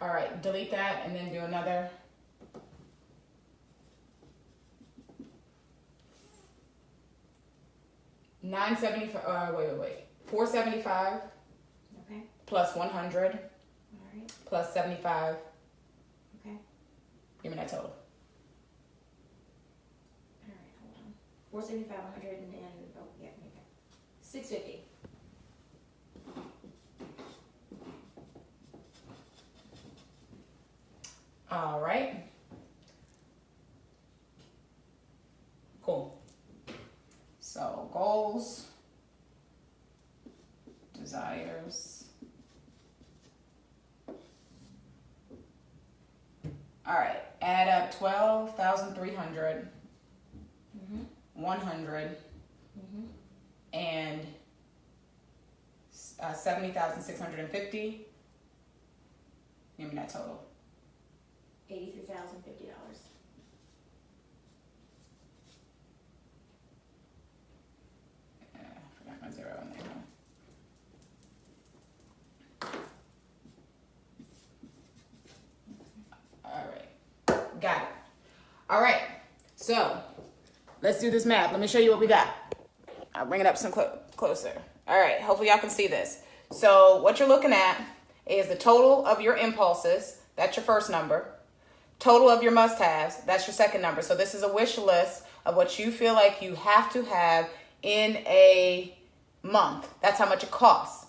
All right, delete that and then do another. Wait. 475 Okay. plus 100 All right. plus 75. Okay. Give me that total. All right, hold on. 475, 100, and then, oh, yeah, okay. 650. All right. Cool. So goals, desires. All right. Add up 12,300, 100, and 70,650. Give me that total. $83,050. I forgot my zero in there. All right. Got it. All right. So let's do this math. Let me show you what we got. I'll bring it up some closer. All right. Hopefully y'all can see this. So what you're looking at is the total of your impulses. That's your first number. Total of your must-haves. That's your second number. So this is a wish list of what you feel like you have to have in a month. That's how much it costs.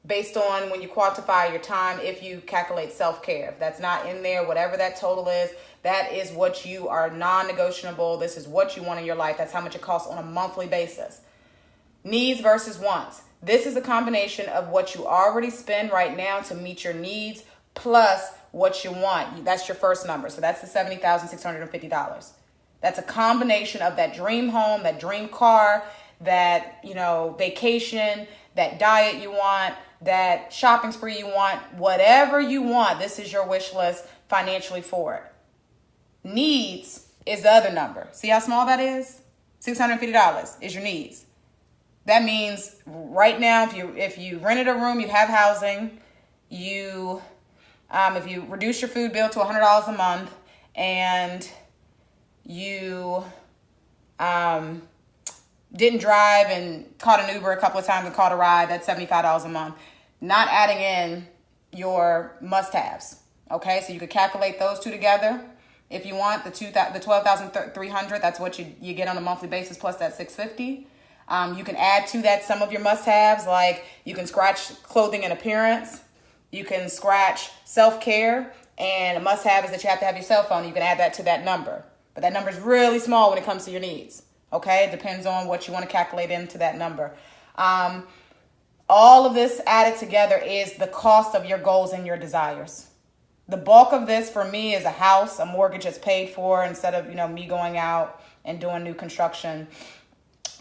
Based on when you quantify your time, if you calculate self-care. If that's not in there, whatever that total is, that is what you are non-negotiable. This is what you want in your life. That's how much it costs on a monthly basis. Needs versus wants. This is a combination of what you already spend right now to meet your needs plus what you want. That's your first number. So that's the $70,650. That's a combination of that dream home, that dream car, that, vacation, that diet you want, that shopping spree you want, whatever you want. This is your wish list financially for it. Needs is the other number. See how small that is? $650 is your needs. That means right now, if you rented a room, you have housing, if you reduce your food bill to $100 a month, and you didn't drive and caught an Uber a couple of times and caught a ride, that's $75 a month. Not adding in your must-haves. Okay, so you could calculate those two together. If you want the $12,300, that's what you get on a monthly basis plus that $650. You can add to that some of your must-haves, like you can scratch clothing and appearance. You can scratch self-care, and a must-have is that you have to have your cell phone. You can add that to that number. But that number is really small when it comes to your needs. Okay, it depends on what you want to calculate into that number. All of this added together is the cost of your goals and your desires. The bulk of this for me is a house, a mortgage that's paid for instead of, me going out and doing new construction.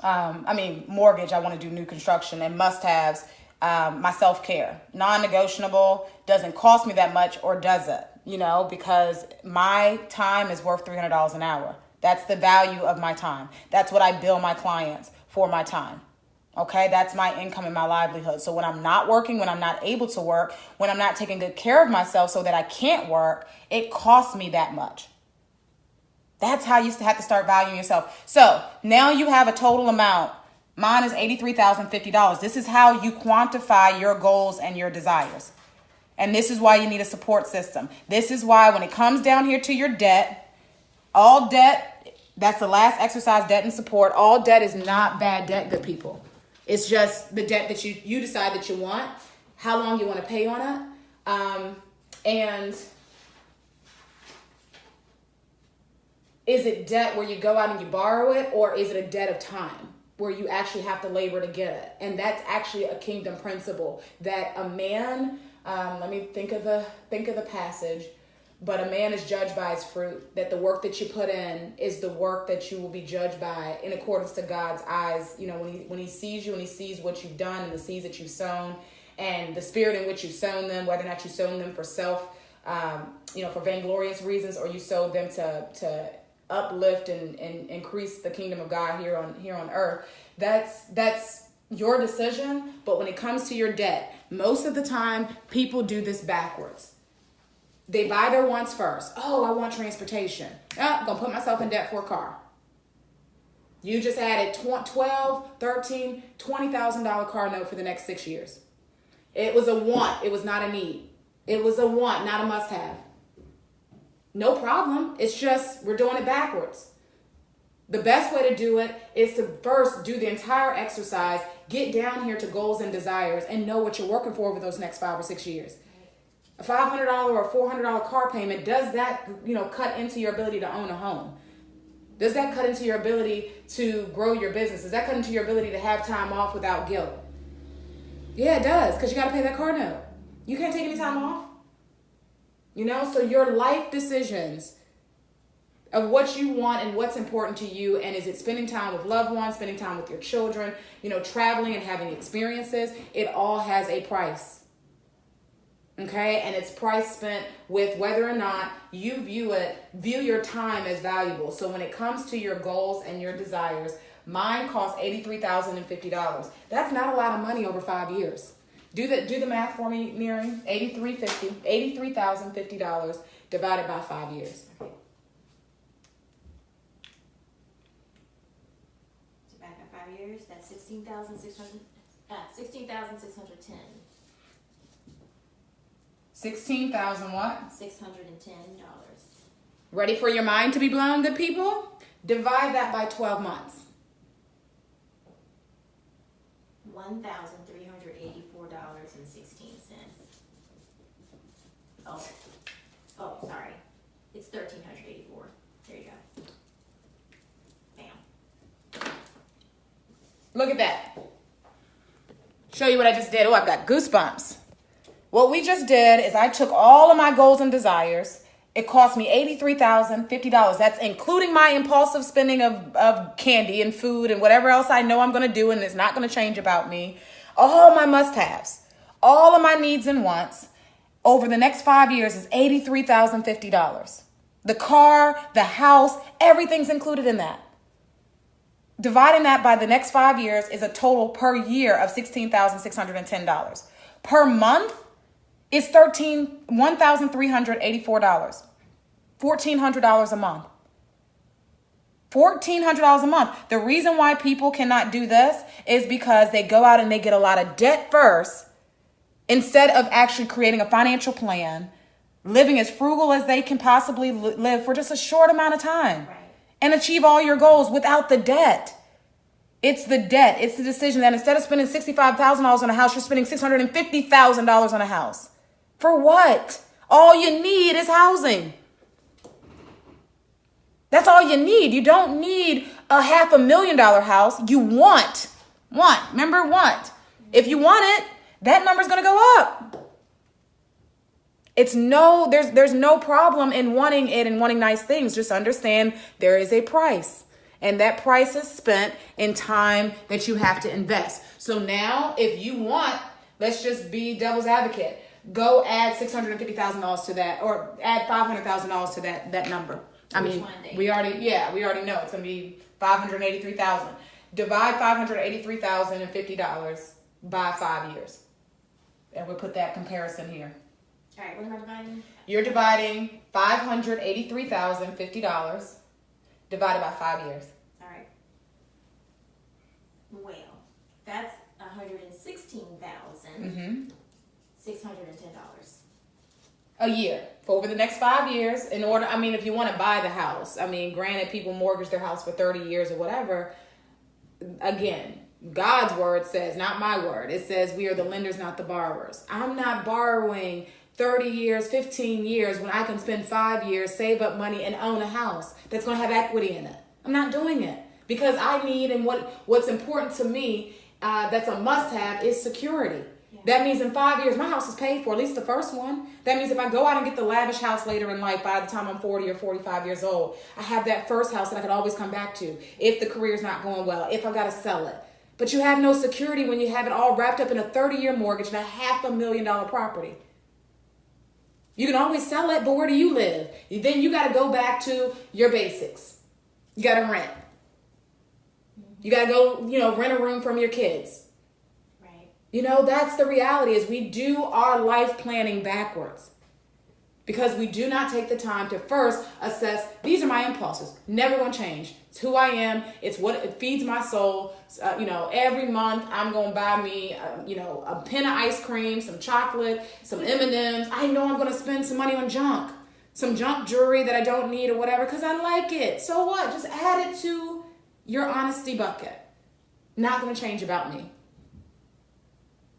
Mortgage, I want to do new construction, and must-haves. my self-care. Non-negotiable, doesn't cost me that much, or does it? Because my time is worth $300 an hour. That's the value of my time. That's what I bill my clients for my time. Okay, that's my income and my livelihood. So when I'm not working, when I'm not able to work, when I'm not taking good care of myself so that I can't work, it costs me that much. That's how you have to start valuing yourself. So now you have a total amount. Mine is $83,050. This is how you quantify your goals and your desires. And this is why you need a support system. This is why when it comes down here to your debt, all debt, that's the last exercise, debt and support. All debt is not bad debt, good people. It's just the debt that you decide that you want, how long you want to pay on it, and is it debt where you go out and you borrow it, or is it a debt of time where you actually have to labor to get it? And that's actually a kingdom principle that a man, let me think of the passage. But a man is judged by his fruit, that the work that you put in is the work that you will be judged by in accordance to God's eyes. When he sees you and he sees what you've done and the seeds that you've sown and the spirit in which you've sown them, whether or not you've sown them for self, for vainglorious reasons, or you sowed them to uplift and increase the kingdom of God here on earth. That's your decision. But when it comes to your debt, most of the time people do this backwards. They buy their wants first. Oh, I want transportation. I'm going to put myself in debt for a car. You just added $12, $13, $20,000 car note for the next 6 years. It was a want. It was not a need. It was a want, not a must-have. No problem. It's just we're doing it backwards. The best way to do it is to first do the entire exercise, get down here to goals and desires, and know what you're working for over those next 5 or 6 years. A $500 or a $400 car payment, does that, cut into your ability to own a home? Does that cut into your ability to grow your business? Does that cut into your ability to have time off without guilt? Yeah, it does, because you got to pay that car note. You can't take any time off. So your life decisions of what you want and what's important to you, and is it spending time with loved ones, spending time with your children, traveling and having experiences, it all has a price. Okay, and it's price spent with whether or not you view your time as valuable. So when it comes to your goals and your desires, mine costs $83,050. That's not a lot of money over 5 years. Do the math for me, Miri. $83,050 divided by 5 years. Okay. So back at 5 years, that's $16,610. 16,000 what? $610. Ready for your mind to be blown, good people? Divide that by 12 months. $1,384.16. Oh, sorry. It's $1,384. There you go. Bam. Look at that. Show you what I just did. Oh, I've got goosebumps. What we just did is I took all of my goals and desires. It cost me $83,050. That's including my impulsive spending of candy and food and whatever else I know I'm going to do and it's not going to change about me. All my must-haves, all of my needs and wants over the next 5 years is $83,050. The car, the house, everything's included in that. Dividing that by the next 5 years is a total per year of $16,610. Per month is $1,384. $1,400 a month. $1,400 a month. The reason why people cannot do this is because they go out and they get a lot of debt first instead of actually creating a financial plan, living as frugal as they can possibly live for just a short amount of time, right, and achieve all your goals without the debt. It's the debt. It's the decision that instead of spending $65,000 on a house, you're spending $650,000 on a house. For what? All you need is housing. That's all you need. You don't need a $500,000 house. You want. Remember, want. If you want it, that number's going to go up. There's no problem in wanting it and wanting nice things. Just understand there is a price. And that price is spent in time that you have to invest. So now if you want let's just be devil's advocate. Go add $650,000 to that, or add $500,000 to that number. We already know it's going to be $583,000. Divide $583,050 by 5 years. And we'll put that comparison here. All right, what am I dividing? You're dividing $583,050 divided by 5 years. All right. Well, that's $116,610 a year for over the next 5 years. In order, if you want to buy the house, granted, people mortgage their house for 30 years or whatever. Again, God's word says, not my word, it says we are the lenders, not the borrowers. I'm not borrowing 30 years, 15 years when I can spend 5 years, save up money, and own a house that's going to have equity in it. I'm not doing it because I need, and what's important to me, that's a must-have, is security. Yeah. That means in 5 years, my house is paid for, at least the first one. That means if I go out and get the lavish house later in life, by the time I'm 40 or 45 years old, I have that first house that I can always come back to if the career's not going well, if I got to sell it. But you have no security when you have it all wrapped up in a 30-year mortgage and a $500,000 property. You can always sell it, but where do you live? Then you got to go back to your basics. You got to rent. You got to go, rent a room from your kids. Right. That's the reality, is we do our life planning backwards. Because we do not take the time to first assess, these are my impulses. Never going to change. It's who I am. It's what it feeds my soul. Every month I'm going to buy me, a pen of ice cream, some chocolate, some M&Ms. I know I'm going to spend some money on junk. Some junk jewelry that I don't need or whatever because I like it. So what? Just add it to your honesty bucket. Not going to change about me.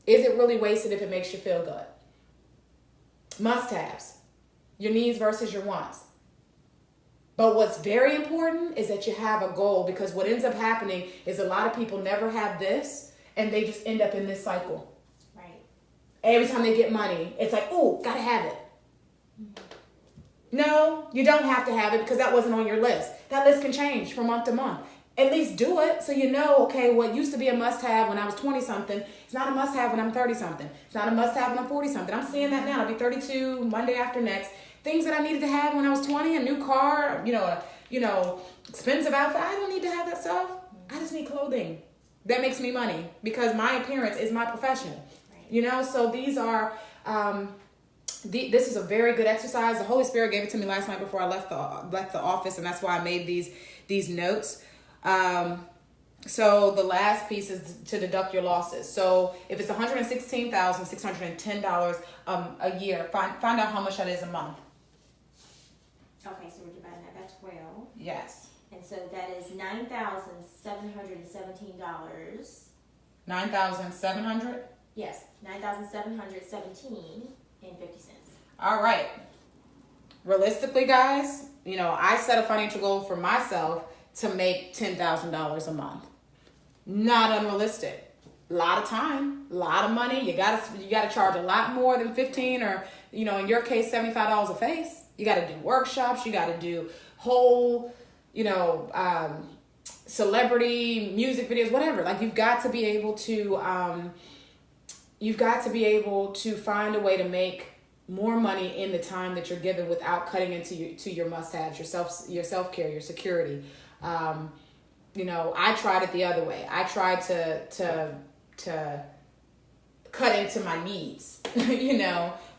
Is it really wasted if it makes you feel good? Must-haves. Your needs versus your wants. But what's very important is that you have a goal, because what ends up happening is a lot of people never have this and they just end up in this cycle. Right. Every time they get money, it's like, oh, gotta have it. Mm-hmm. No, you don't have to have it because that wasn't on your list. That list can change from month to month. At least do it so you know, okay, what used to be a must-have when I was 20-something, it's not a must-have when I'm 30-something. It's not a must-have when I'm 40-something. I'm seeing that now. I'll be 32 Monday after next. Things that I needed to have when I was 20, a new car, expensive outfit. I don't need to have that stuff. I just need clothing. That makes me money because my appearance is my profession. Right. So these are, this is a very good exercise. The Holy Spirit gave it to me last night before I left the office, and that's why I made these notes. So the last piece is to deduct your losses. So if it's $116,610 a year, find out how much that is a month. Okay, so we're dividing that by 12. Yes. And so that is $9,717. 9,700? Yes, $9,717.50. All right. Realistically, guys, I set a financial goal for myself to make $10,000 a month. Not unrealistic. A lot of time, a lot of money. You gotta charge a lot more than 15 or, in your case, $75 a face. You gotta do workshops. You gotta do whole, celebrity music videos, whatever. Like you've got to be able to find a way to make more money in the time that you're given without cutting into your must-haves, your self-care, your security. I tried it the other way. I tried to cut into my needs,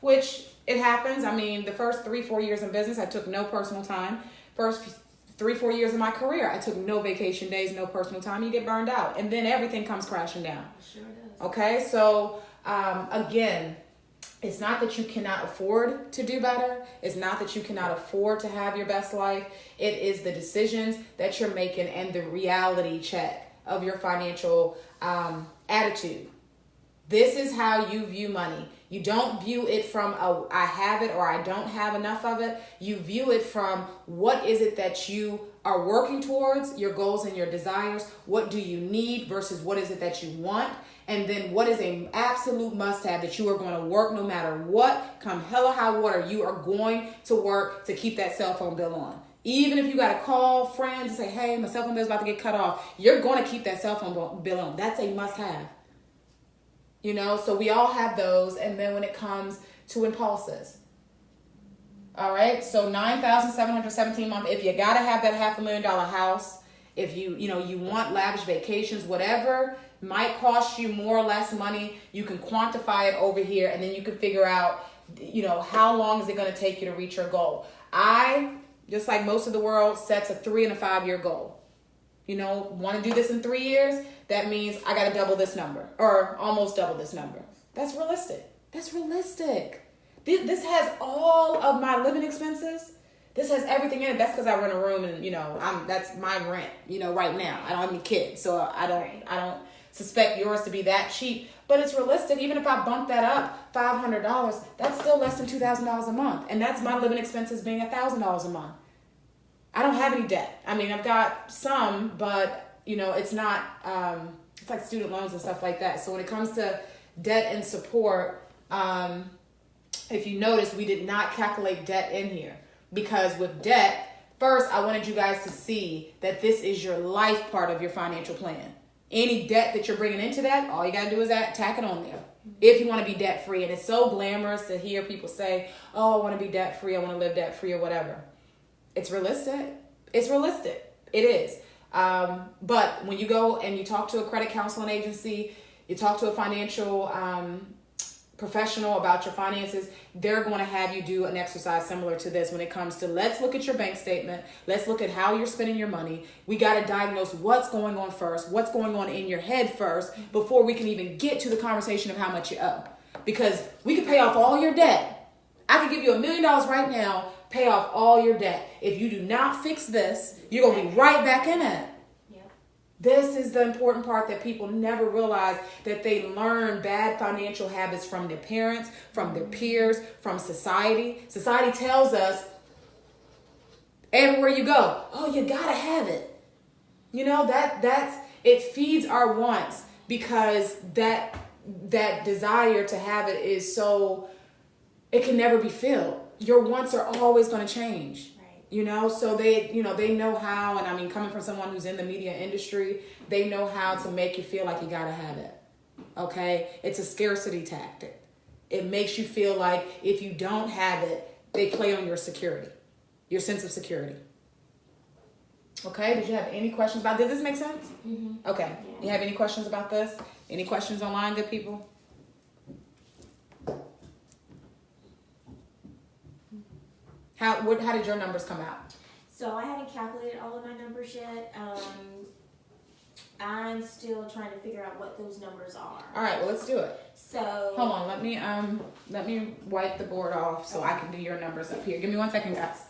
which it happens. The first 3-4 years in business, I took no personal time. First 3-4 years of my career, I took no vacation days, no personal time. You get burned out, and then everything comes crashing down. Sure does. Okay, so again, it's not that you cannot afford to do better. It's not that you cannot afford to have your best life. It is the decisions that you're making and the reality check of your financial attitude. This is how you view money. You don't view it from I have it or I don't have enough of it. You view it from what is it that you are working towards, your goals and your desires. What do you need versus what is it that you want? And then what is an absolute must-have that you are going to work no matter what, come hell or high water, you are going to work to keep that cell phone bill on. Even if you got to call friends and say, hey, my cell phone bill is about to get cut off, you're going to keep that cell phone bill on. That's a must-have. So we all have those. And then when it comes to impulses, all right, so $9,717 a month. If you gotta have that $500,000 house, if you want lavish vacations, whatever might cost you more or less money, you can quantify it over here, and then you can figure out, how long is it going to take you to reach your goal. I, just like most of the world, sets a 3 and a 5 year goal. Want to do this in 3 years? That means I got to double this number, or almost double this number. That's realistic. This has all of my living expenses. This has everything in it. That's because I rent a room, and that's my rent. Right now I don't have any kids, so I don't suspect yours to be that cheap. But it's realistic. Even if I bump that up $500, that's still less than $2,000 a month, and that's my living expenses being $1,000 a month. I don't have any debt. I mean, I've got some, but it's not. It's like student loans and stuff like that. So when it comes to debt and support, if you notice, we did not calculate debt in here. Because with debt, first, I wanted you guys to see that this is your life part of your financial plan. Any debt that you're bringing into that, all you got to do is tack it on there. If you want to be debt free. And it's so glamorous to hear people say, oh, I want to be debt free, I want to live debt free or whatever. It's realistic. It is. But when you go and you talk to a credit counseling agency, you talk to a financial professional about your finances, they're going to have you do an exercise similar to this when it comes to, let's look at your bank statement. Let's look at how you're spending your money. We got to diagnose what's going on first, what's going on in your head first, before we can even get to the conversation of how much you owe. Because we can pay off all your debt. I can give you $1 million right now, pay off all your debt. If you do not fix this, you're going to be right back in it. This is the important part that people never realize, that they learn bad financial habits from their parents, from their peers, from society. Society tells us everywhere you go, oh, you gotta have it. It feeds our wants, because that desire to have it is so, it can never be filled. Your wants are always going to change. So they know how, and I mean, coming from someone who's in the media industry, they know how to make you feel like you gotta have it. Okay? It's a scarcity tactic. It makes you feel like if you don't have it, they play on your security, your sense of security. Okay? Did you have any questions about this? Does this make sense? Mm-hmm. Okay. Yeah. You have any questions about this? Any questions online, good people? How did your numbers come out? So I haven't calculated all of my numbers yet. I'm still trying to figure out what those numbers are. All right, well, let's do it. So hold on, let me wipe the board off so I can do your numbers up here. Give me 1 second, guys.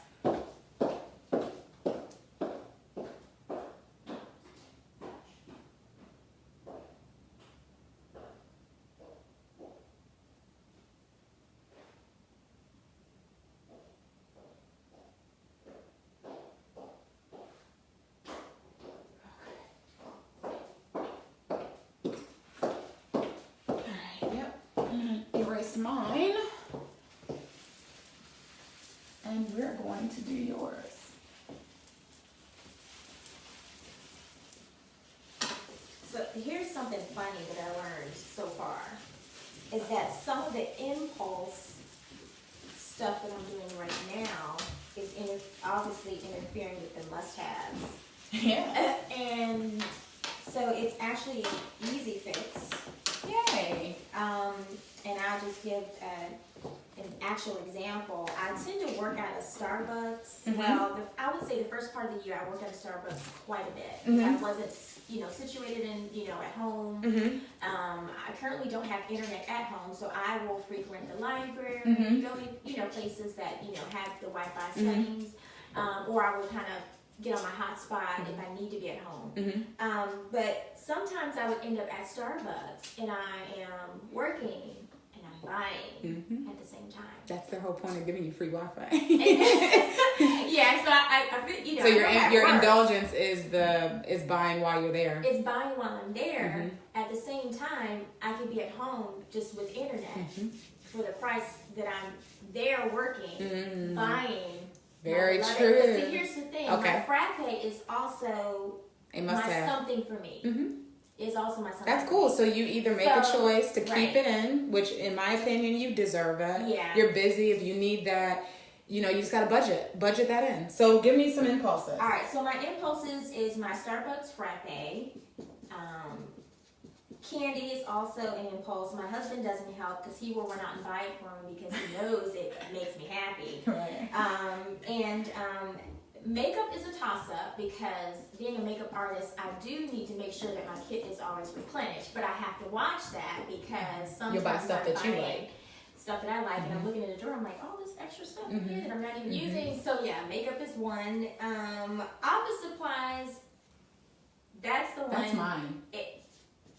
Mine, and we're going to do yours. So here's something funny that I learned so far, is that some of the impulse stuff that I'm doing right now is obviously interfering with the must-haves. Yeah. And so it's actually an easy fix. Yay. And I'll just give an actual example. I tend to work out of Starbucks. Mm-hmm. Well, I would say the first part of the year I worked out of Starbucks quite a bit. Mm-hmm. I wasn't, situated in, at home. Mm-hmm. I currently don't have internet at home, so I will frequent the library, mm-hmm. go to, places that, have the Wi-Fi settings, mm-hmm. Or I will kind of get on my hotspot mm-hmm. if I need to be at home. Mm-hmm. But sometimes I would end up at Starbucks and I am working and I'm buying mm-hmm. at the same time. That's the whole point of giving you free Wi-Fi. Yeah, so I so your indulgence is buying while you're there. It's buying while I'm there. Mm-hmm. At the same time, I could be at home just with internet mm-hmm. for the price that I'm there working, mm-hmm. buying. Very true. But see, here's the thing. Okay. My frappe is also a must-have. Something for me. Mm-hmm. is also my son's. That's cool. So you either make a choice to keep right. it in, which in my opinion, you deserve it. Yeah. You're busy. If you need that, you know, you just got to budget that in. So give me some impulses. All right. So my impulses is my Starbucks frappe. Candy is also an impulse. My husband doesn't help because he will run out and buy it for me because he knows it makes me happy. Right. Makeup is a toss-up because being a makeup artist, I do need to make sure that my kit is always replenished. But I have to watch that because sometimes you'll buy stuff that you like. Stuff that I like, and I'm looking in the drawer, I'm like, oh, this extra stuff in here that I'm not even using. So yeah, makeup is one. Office supplies, that's the one. That's mine.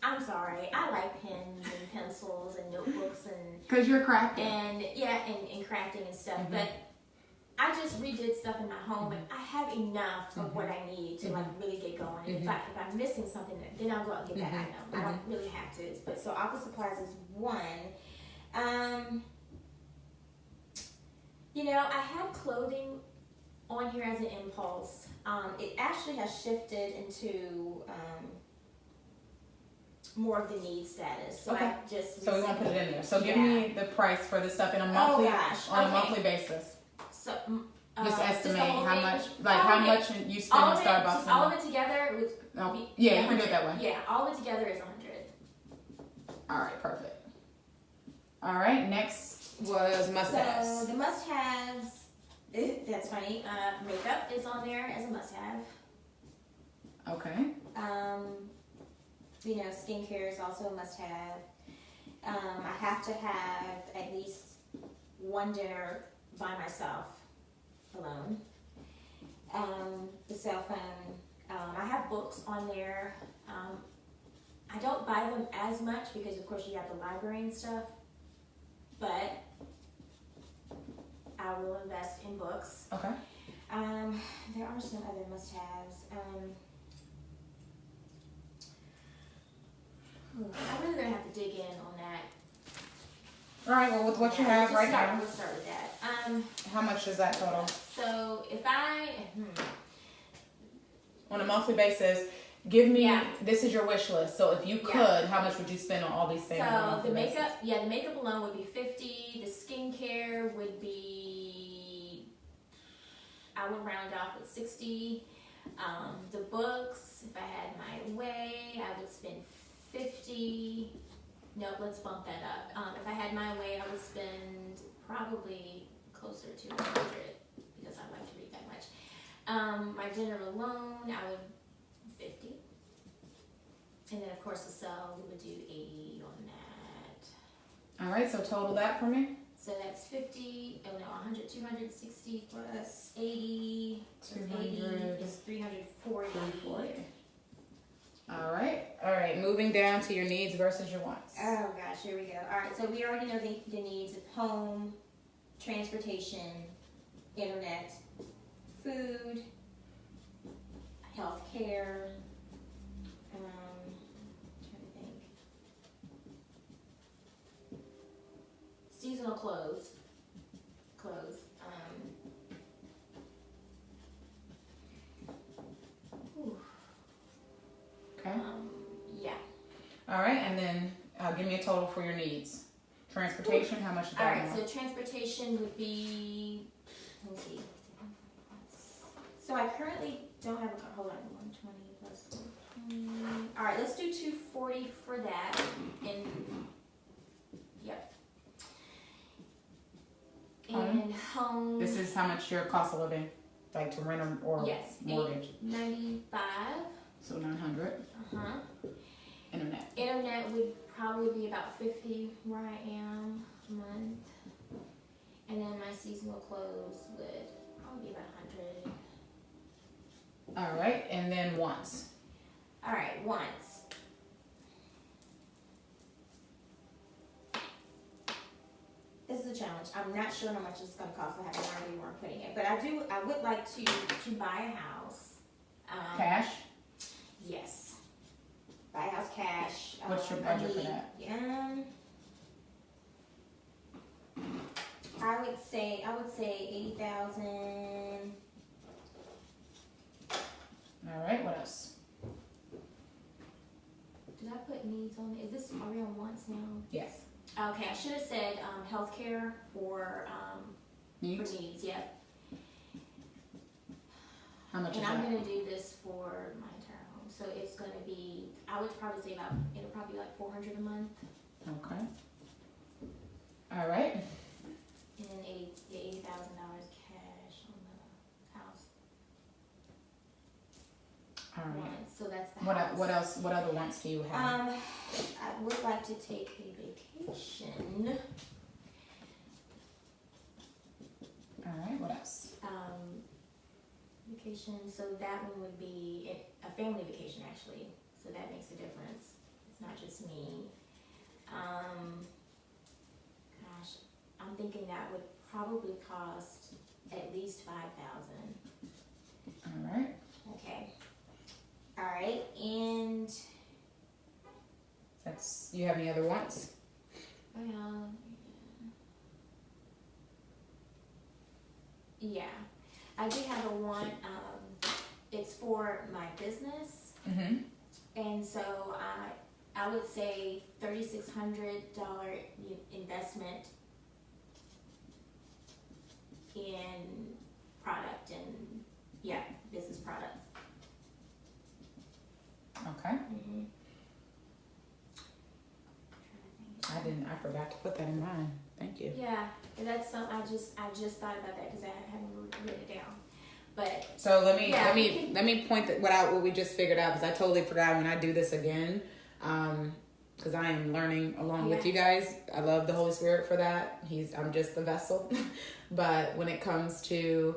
I'm sorry, I like pens and pencils and notebooks and because you're crafting and crafting and stuff. But I just redid stuff in my home, and I have enough of what I need to like really get going. And if I'm missing something, then I'll go out and get that item. I don't really have to. But so office supplies is one. You know, I had clothing on here as an impulse. It actually has shifted into more of the need status. So okay. I just so we won't put it in there. So give me the price for the stuff in a monthly a monthly basis. So just estimate how much, like how much you spend on Starbucks. All of it together would be you can do it that way. Yeah, all of it together is 100. All right, perfect. All right, next was must-haves. So the must-haves, that's funny. Makeup is on there as a must-have. Okay. You know, skincare is also a must-have. I have to have at least one dinner by myself, alone. The cell phone. I have books on there. I don't buy them as much because, of course, you have the library and stuff. But I will invest in books. Okay. There are some other must-haves. I'm really gonna have to dig in on that. All right. Well, with what you have right now, we'll start with that. how much is that total? So if I on a monthly basis, give me. This is your wish list. So if you could, how much would you spend on all these things? So the makeup, the makeup alone would be $50. The skincare would be, I would round off with $60. The books, if I had my way, I would spend $50. No, let's bump that up. If I had my way, I would spend probably closer to $100 because I like to read that much. My dinner alone, I would $50. And then, of course, the cell, we would do $80 on that. All right, so total that for me. So that's 50, 260 plus 80, 200 is 340. 340. All right, moving down to your needs versus your wants. Oh gosh, here we go. All right, so we already know the needs of home, transportation, internet, food, health care. Trying to think. Seasonal clothes. Okay. Yeah. All right, and then give me a total for your needs. Transportation, how much is that? All right, so transportation would be, let me see. So I currently don't have a car. Hold on, 120 plus 120. All right, let's do 240 for that. And home. This is how much your cost of living, like to rent or mortgage. $95. So 900. Internet would probably be about $50 where I am a month. And then my seasonal clothes would probably be about $100. All right, and then wants. All right, wants. This is a challenge. I'm not sure how much it's going to cost. I have no idea where I'm putting it, but I would like to buy a house. Cash? Yes. Buy a house cash. What's your budget for that? I would say 80,000. All right, what else? needs on. Are we on wants now? Yes. Okay, I should have said healthcare for Needs? For needs. Yep. How much And is I'm that? gonna do this for my entire home, so it's gonna be. I would probably say it'll probably be like $400 a month, Okay. All right. and then $80,000 cash on the house. All right. Once. So that's the house. What else? What other wants do you have? I would like to take a vacation. All right. What else? Vacation. So that one would be a family vacation, actually. So that makes a difference. It's not just me. Gosh, I'm thinking that would probably cost at least $5,000. All right. Okay. All right, and That's. You have any other wants? yeah, I do have a one. It's for my business, Mm-hmm. and so I would say $3,600 investment in product and business products. Okay. I forgot to put that in mine. Thank you. Yeah, and that's something I just thought about that because I hadn't written it down. But So let me point what we just figured out, because I totally forgot when I do this again. Because I am learning along with you guys. I love the Holy Spirit for that. I'm just the vessel. But when it comes to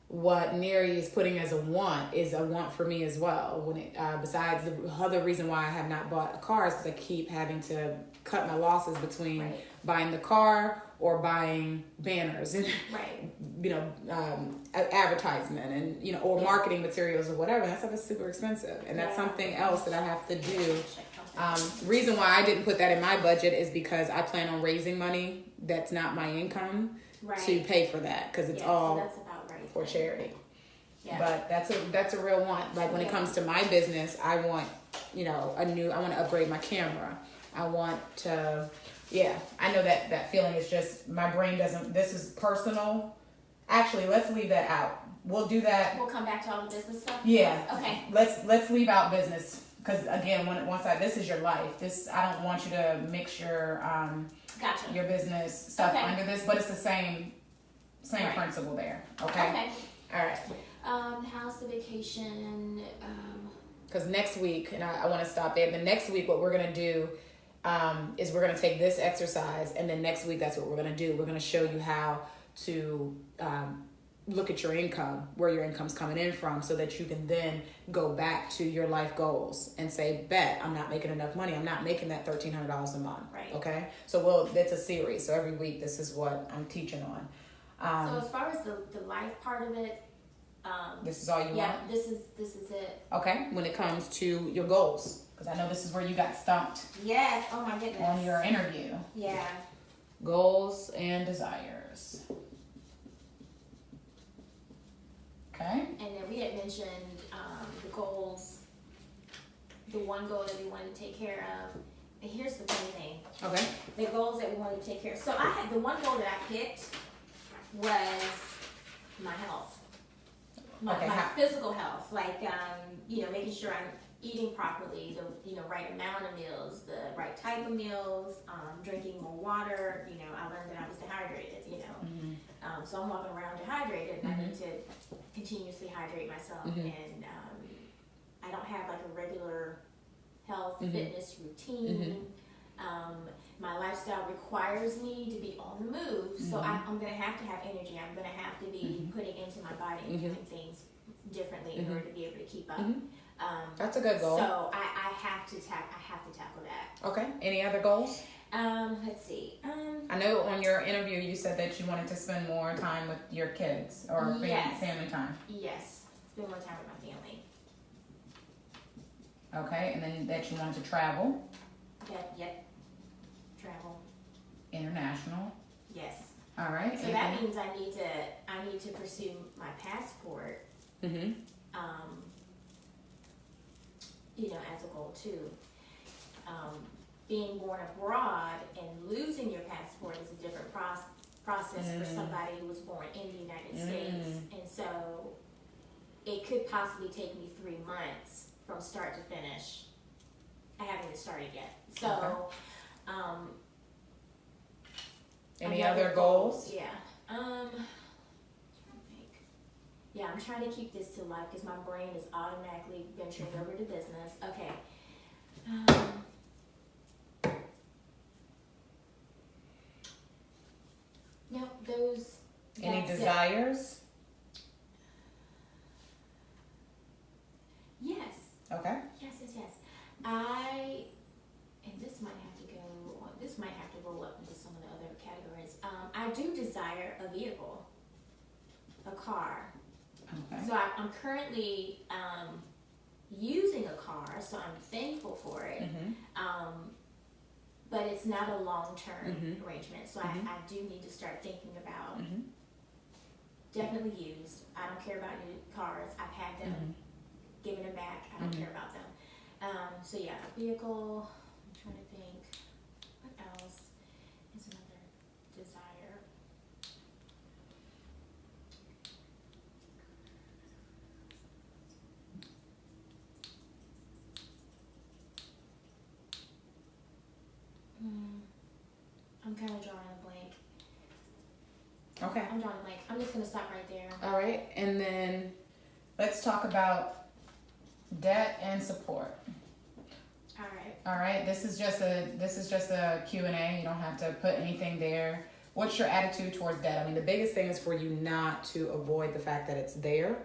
what Neri is putting as a want, is a want for me as well. When it besides the other reason why I have not bought a car is because I keep having to cut my losses between buying the car or buying banners and advertisement and or marketing materials or whatever. That stuff is super expensive, and that's something else that I have to do. Reason why I didn't put that in my budget is because I plan on raising money that's not my income to pay for that, because it's all so that's about right for charity. Yeah. But that's a real want. Like when it comes to my business, I want I want to upgrade my camera. I want to I know that feeling is just my brain doesn't. This is personal. Actually, let's leave that out. We'll do that. We'll come back to all the business stuff. Yeah. Okay. Let's leave out business, because again, this is your life. I don't want you to mix your Gotcha. your business stuff under this, but it's the same principle there. Okay. All right. How's the vacation? Because next week, and I want to stop there. The next week, what we're gonna do is we're gonna take this exercise, and then next week, that's what we're gonna do. We're gonna show you how to look at your income, where your income's coming in from, so that you can then go back to your life goals and say, bet I'm not making enough money. I'm not making that $1,300 a month. Right. Okay. So that's a series. So every week, this is what I'm teaching on. So as far as the life part of it, this is all you want? Yeah, this is it. Okay. When it comes to your goals, because I know this is where you got stumped. Yes. Oh my goodness. On your interview. Yeah. Goals and desires. Okay. And then we had mentioned the goals. The one goal that we wanted to take care of. And here's the funny thing. Okay. The goals that we wanted to take care of. So I had the one goal that I picked was my health. My physical health. Like making sure I'm eating properly, the right amount of meals, the right type of meals, drinking more water. I learned that I was dehydrated. So I'm walking around dehydrated, and I need to continuously hydrate myself. And I don't have like a regular health fitness routine. My lifestyle requires me to be on the move, so I'm going to have energy. I'm going to have to be putting into my body and doing things differently in order to be able to keep up. That's a good goal. So I have to tackle that. Okay. Any other goals? Let's see. I know on your interview you said that you wanted to spend more time with your kids or family time. Yes, spend more time with my family. Okay, and then that you wanted to travel. Yep. Travel. As Yes. All right. So that means I need to pursue my passport. As a goal too. being born abroad and losing your passport is a different process for somebody who was born in the United States. And so it could possibly take me 3 months from start to finish. I haven't even started yet. So, any other goals? Yeah. I'm trying to keep this to life because my brain is automatically venturing over to business. Okay. No, those. Any desires? Yes. Okay. Yes. And this might have to go. This might have to roll up into some of the other categories. I do desire a vehicle, a car. Okay. So I'm currently using a car, so I'm thankful for it. But it's not a long-term arrangement, so I do need to start thinking about definitely used. I don't care about new cars. I've had them, given them back. I don't care about them. So yeah, a vehicle. I'm trying to think. What else is another desire? I'm kind of drawing a blank. Okay. I'm drawing a blank. I'm just gonna stop right there. All right, and then let's talk about debt and support. All right. This is just a Q&A. You don't have to put anything there. What's your attitude towards debt? I mean, the biggest thing is for you not to avoid the fact that it's there.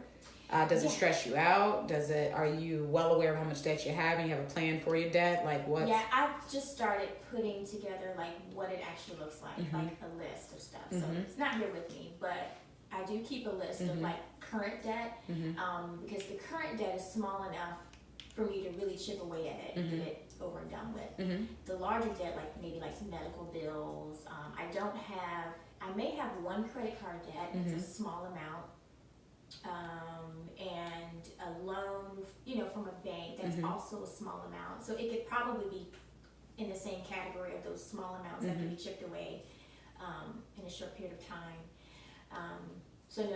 Does it stress you out? Are you well aware of how much debt you have and you have a plan for your debt? Like what? Yeah, I've just started putting together like what it actually looks like, like a list of stuff. So it's not here with me, but I do keep a list of like current debt, because the current debt is small enough for me to really chip away at it and get it over and done with. The larger debt, like maybe like medical bills, I may have one credit card debt. It's a small amount. And a loan, from a bank that's also a small amount. So it could probably be in the same category of those small amounts that can be chipped away in a short period of time. So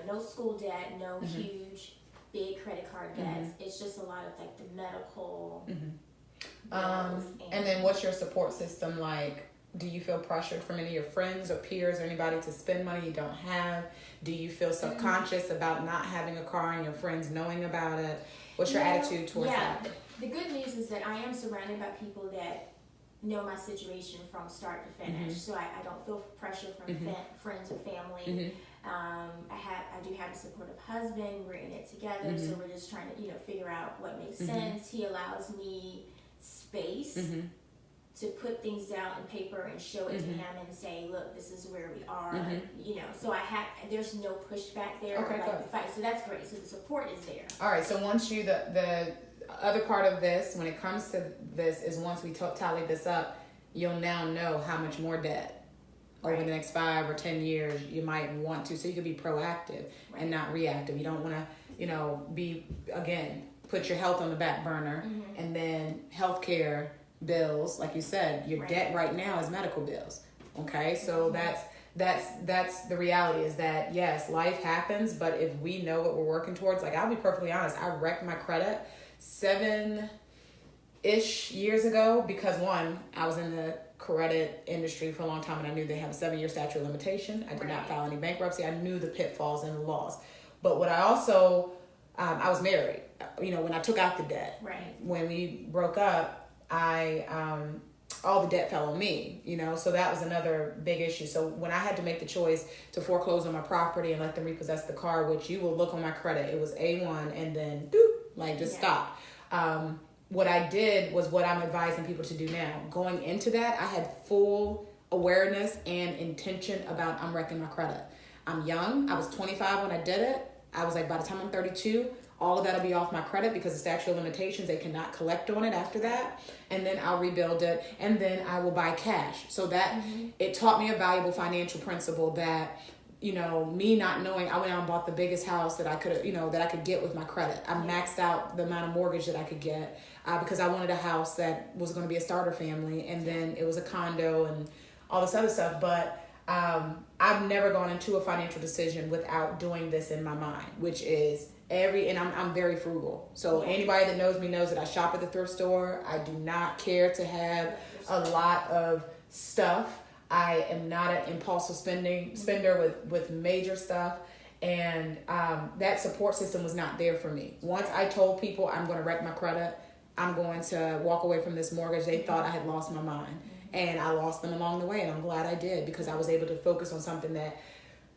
no school debt, no huge big credit card debts. It's just a lot of like the medical bills. And then what's your support system like? Do you feel pressured from any of your friends or peers or anybody to spend money you don't have? Do you feel self-conscious about not having a car and your friends knowing about it? What's your attitude towards that? The good news is that I am surrounded by people that know my situation from start to finish. So I don't feel pressure from friends or family. I do have a supportive husband. We're in it together, so we're just trying to figure out what makes sense. He allows me space to put things out on paper and show it to him and say, look, this is where we are. So there's no pushback there. Okay, the fight. So that's great. So the support is there. All right. So once the other part of this, when it comes to this, is once we tally this up, you'll now know how much more debt over the next 5 or 10 years you might want to. So you can be proactive and not reactive. You don't want to, put your health on the back burner and then healthcare bills, like you said, your debt right now is medical bills. Okay, so that's the reality, is that yes, life happens, but if we know what we're working towards, like I'll be perfectly honest, I wrecked my credit 7-ish years ago because one, I was in the credit industry for a long time and I knew they have a 7-year statute of limitation. I did not file any bankruptcy. I knew the pitfalls and the laws. But what I also, I was married, when I took out the debt, when we broke up, all the debt fell on me, so that was another big issue. So when I had to make the choice to foreclose on my property and let them repossess the car, which you will look on my credit, it was A1 and then stop. What I did was what I'm advising people to do now. Going into that, I had full awareness and intention about I'm wrecking my credit. I'm young. I was 25 when I did it. I was like, by the time I'm 32, all of that will be off my credit because the statute of limitations, they cannot collect on it after that. And then I'll rebuild it. And then I will buy cash. So that it taught me a valuable financial principle that you know, me not knowing, I went out and bought the biggest house that I could, you know, that I could get with my credit. I maxed out the amount of mortgage that I could get because I wanted a house that was going to be a starter family, and then it was a condo and all this other stuff. But I've never gone into a financial decision without doing this in my mind, which is and I'm very frugal. So anybody that knows me knows that I shop at the thrift store. I do not care to have a lot of stuff. I am not an impulsive spender with major stuff. And that support system was not there for me. Once I told people I'm going to wreck my credit, I'm going to walk away from this mortgage, they thought I had lost my mind. And I lost them along the way, and I'm glad I did, because I was able to focus on something that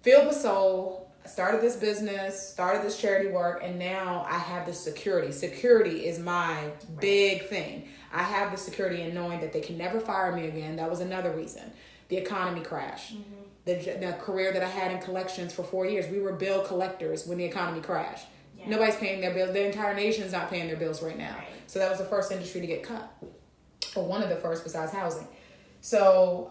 filled my soul. I started this business, started this charity work, and now I have the security. Security is my big thing. I have the security in knowing that they can never fire me again. That was another reason. The economy crashed. The career that I had in collections for 4 years, we were bill collectors when the economy crashed. Yeah. Nobody's paying their bills. The entire nation's not paying their bills right now. Right. So that was the first industry to get cut, or one of the first besides housing. So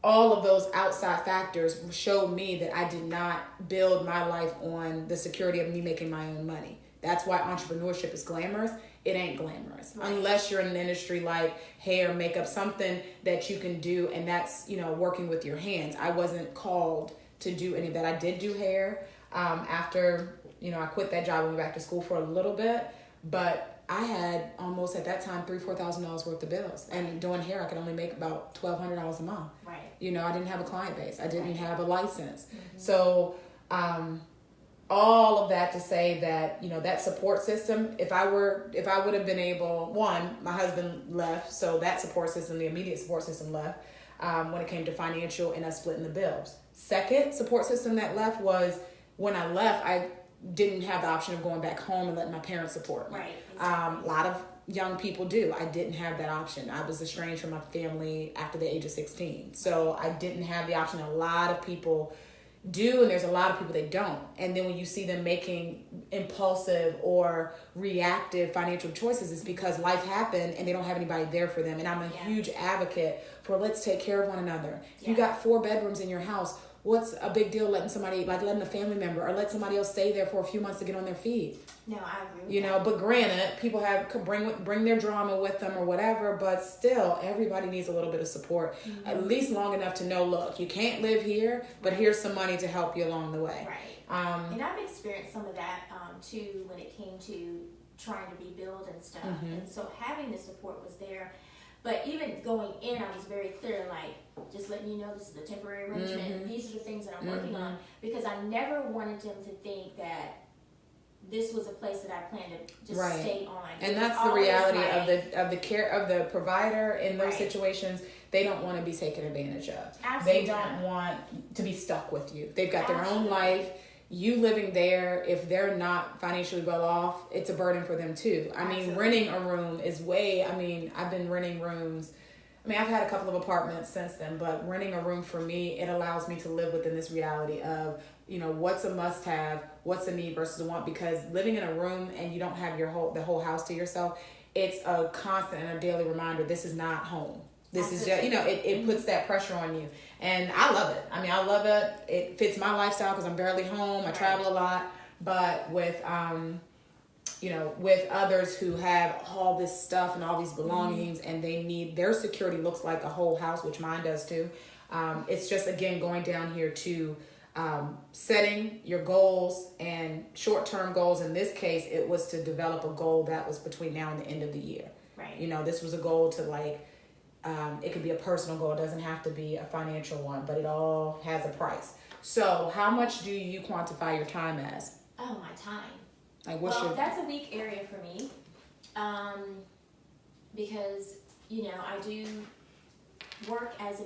all of those outside factors showed me that I did not build my life on the security of me making my own money. That's why entrepreneurship is glamorous. It ain't glamorous unless you're in an industry like hair, makeup, something that you can do, and that's, you know, working with your hands. I wasn't called to do any of that. I did do hair after, you know, I quit that job and went back to school for a little bit, but I had almost at that time $3,000-$4,000 worth of bills, and doing hair I could only make about $1,200 a month. Right. You know, I didn't have a client base. I didn't have a license. So all of that to say that, you know, that support system, if I would have been able, one, my husband left, so that support system, the immediate support system left when it came to financial and us splitting the bills. Second support system that left was when I left, I didn't have the option of going back home and letting my parents support me. Right. Exactly. A lot of young people do. I didn't have that option. I was estranged from my family after the age of 16. So I didn't have the option. A lot of people do, and there's a lot of people that don't. And then when you see them making impulsive or reactive financial choices, it's because life happened and they don't have anybody there for them. And I'm a huge advocate for let's take care of one another. If you got 4 bedrooms in your house, what's a big deal letting a family member or let somebody else stay there for a few months to get on their feet? No, I agree with you know, but granted, people could bring their drama with them or whatever, but still, everybody needs a little bit of support, at least long enough to know, look, you can't live here, but here's some money to help you along the way. Right. And I've experienced some of that, too, when it came to trying to rebuild and stuff. And so having the support was there. But even going in, I was very clear, like, just letting you know this is a temporary arrangement. These are the things that I'm working on, because I never wanted them to think that this was a place that I planned to just stay on. And that's the reality of the care of the provider in those situations. They don't want to be taken advantage of. Absolutely. They don't want to be stuck with you. They've got their own life. You living there, if they're not financially well off, it's a burden for them too. I mean, renting a room is I've been renting rooms. I mean, I've had a couple of apartments since then, but renting a room for me, it allows me to live within this reality of, you know, what's a must-have, what's a need versus a want, because living in a room and you don't have the whole house to yourself, it's a constant and a daily reminder, this is not home. This is just, you know, it puts that pressure on you. And I love it. I mean, I love it. It fits my lifestyle because I'm barely home. I travel a lot. But with, you know, with others who have all this stuff and all these belongings and they need, their security looks like a whole house, which mine does too. It's just, again, going down here to setting your goals and short-term goals. In this case, it was to develop a goal that was between now and the end of the year. Right. You know, this was a goal to it could be a personal goal. It doesn't have to be a financial one, but it all has a price. So how much do you quantify your time as? Oh, my time. That's a weak area for me. Because, you know, I do work as a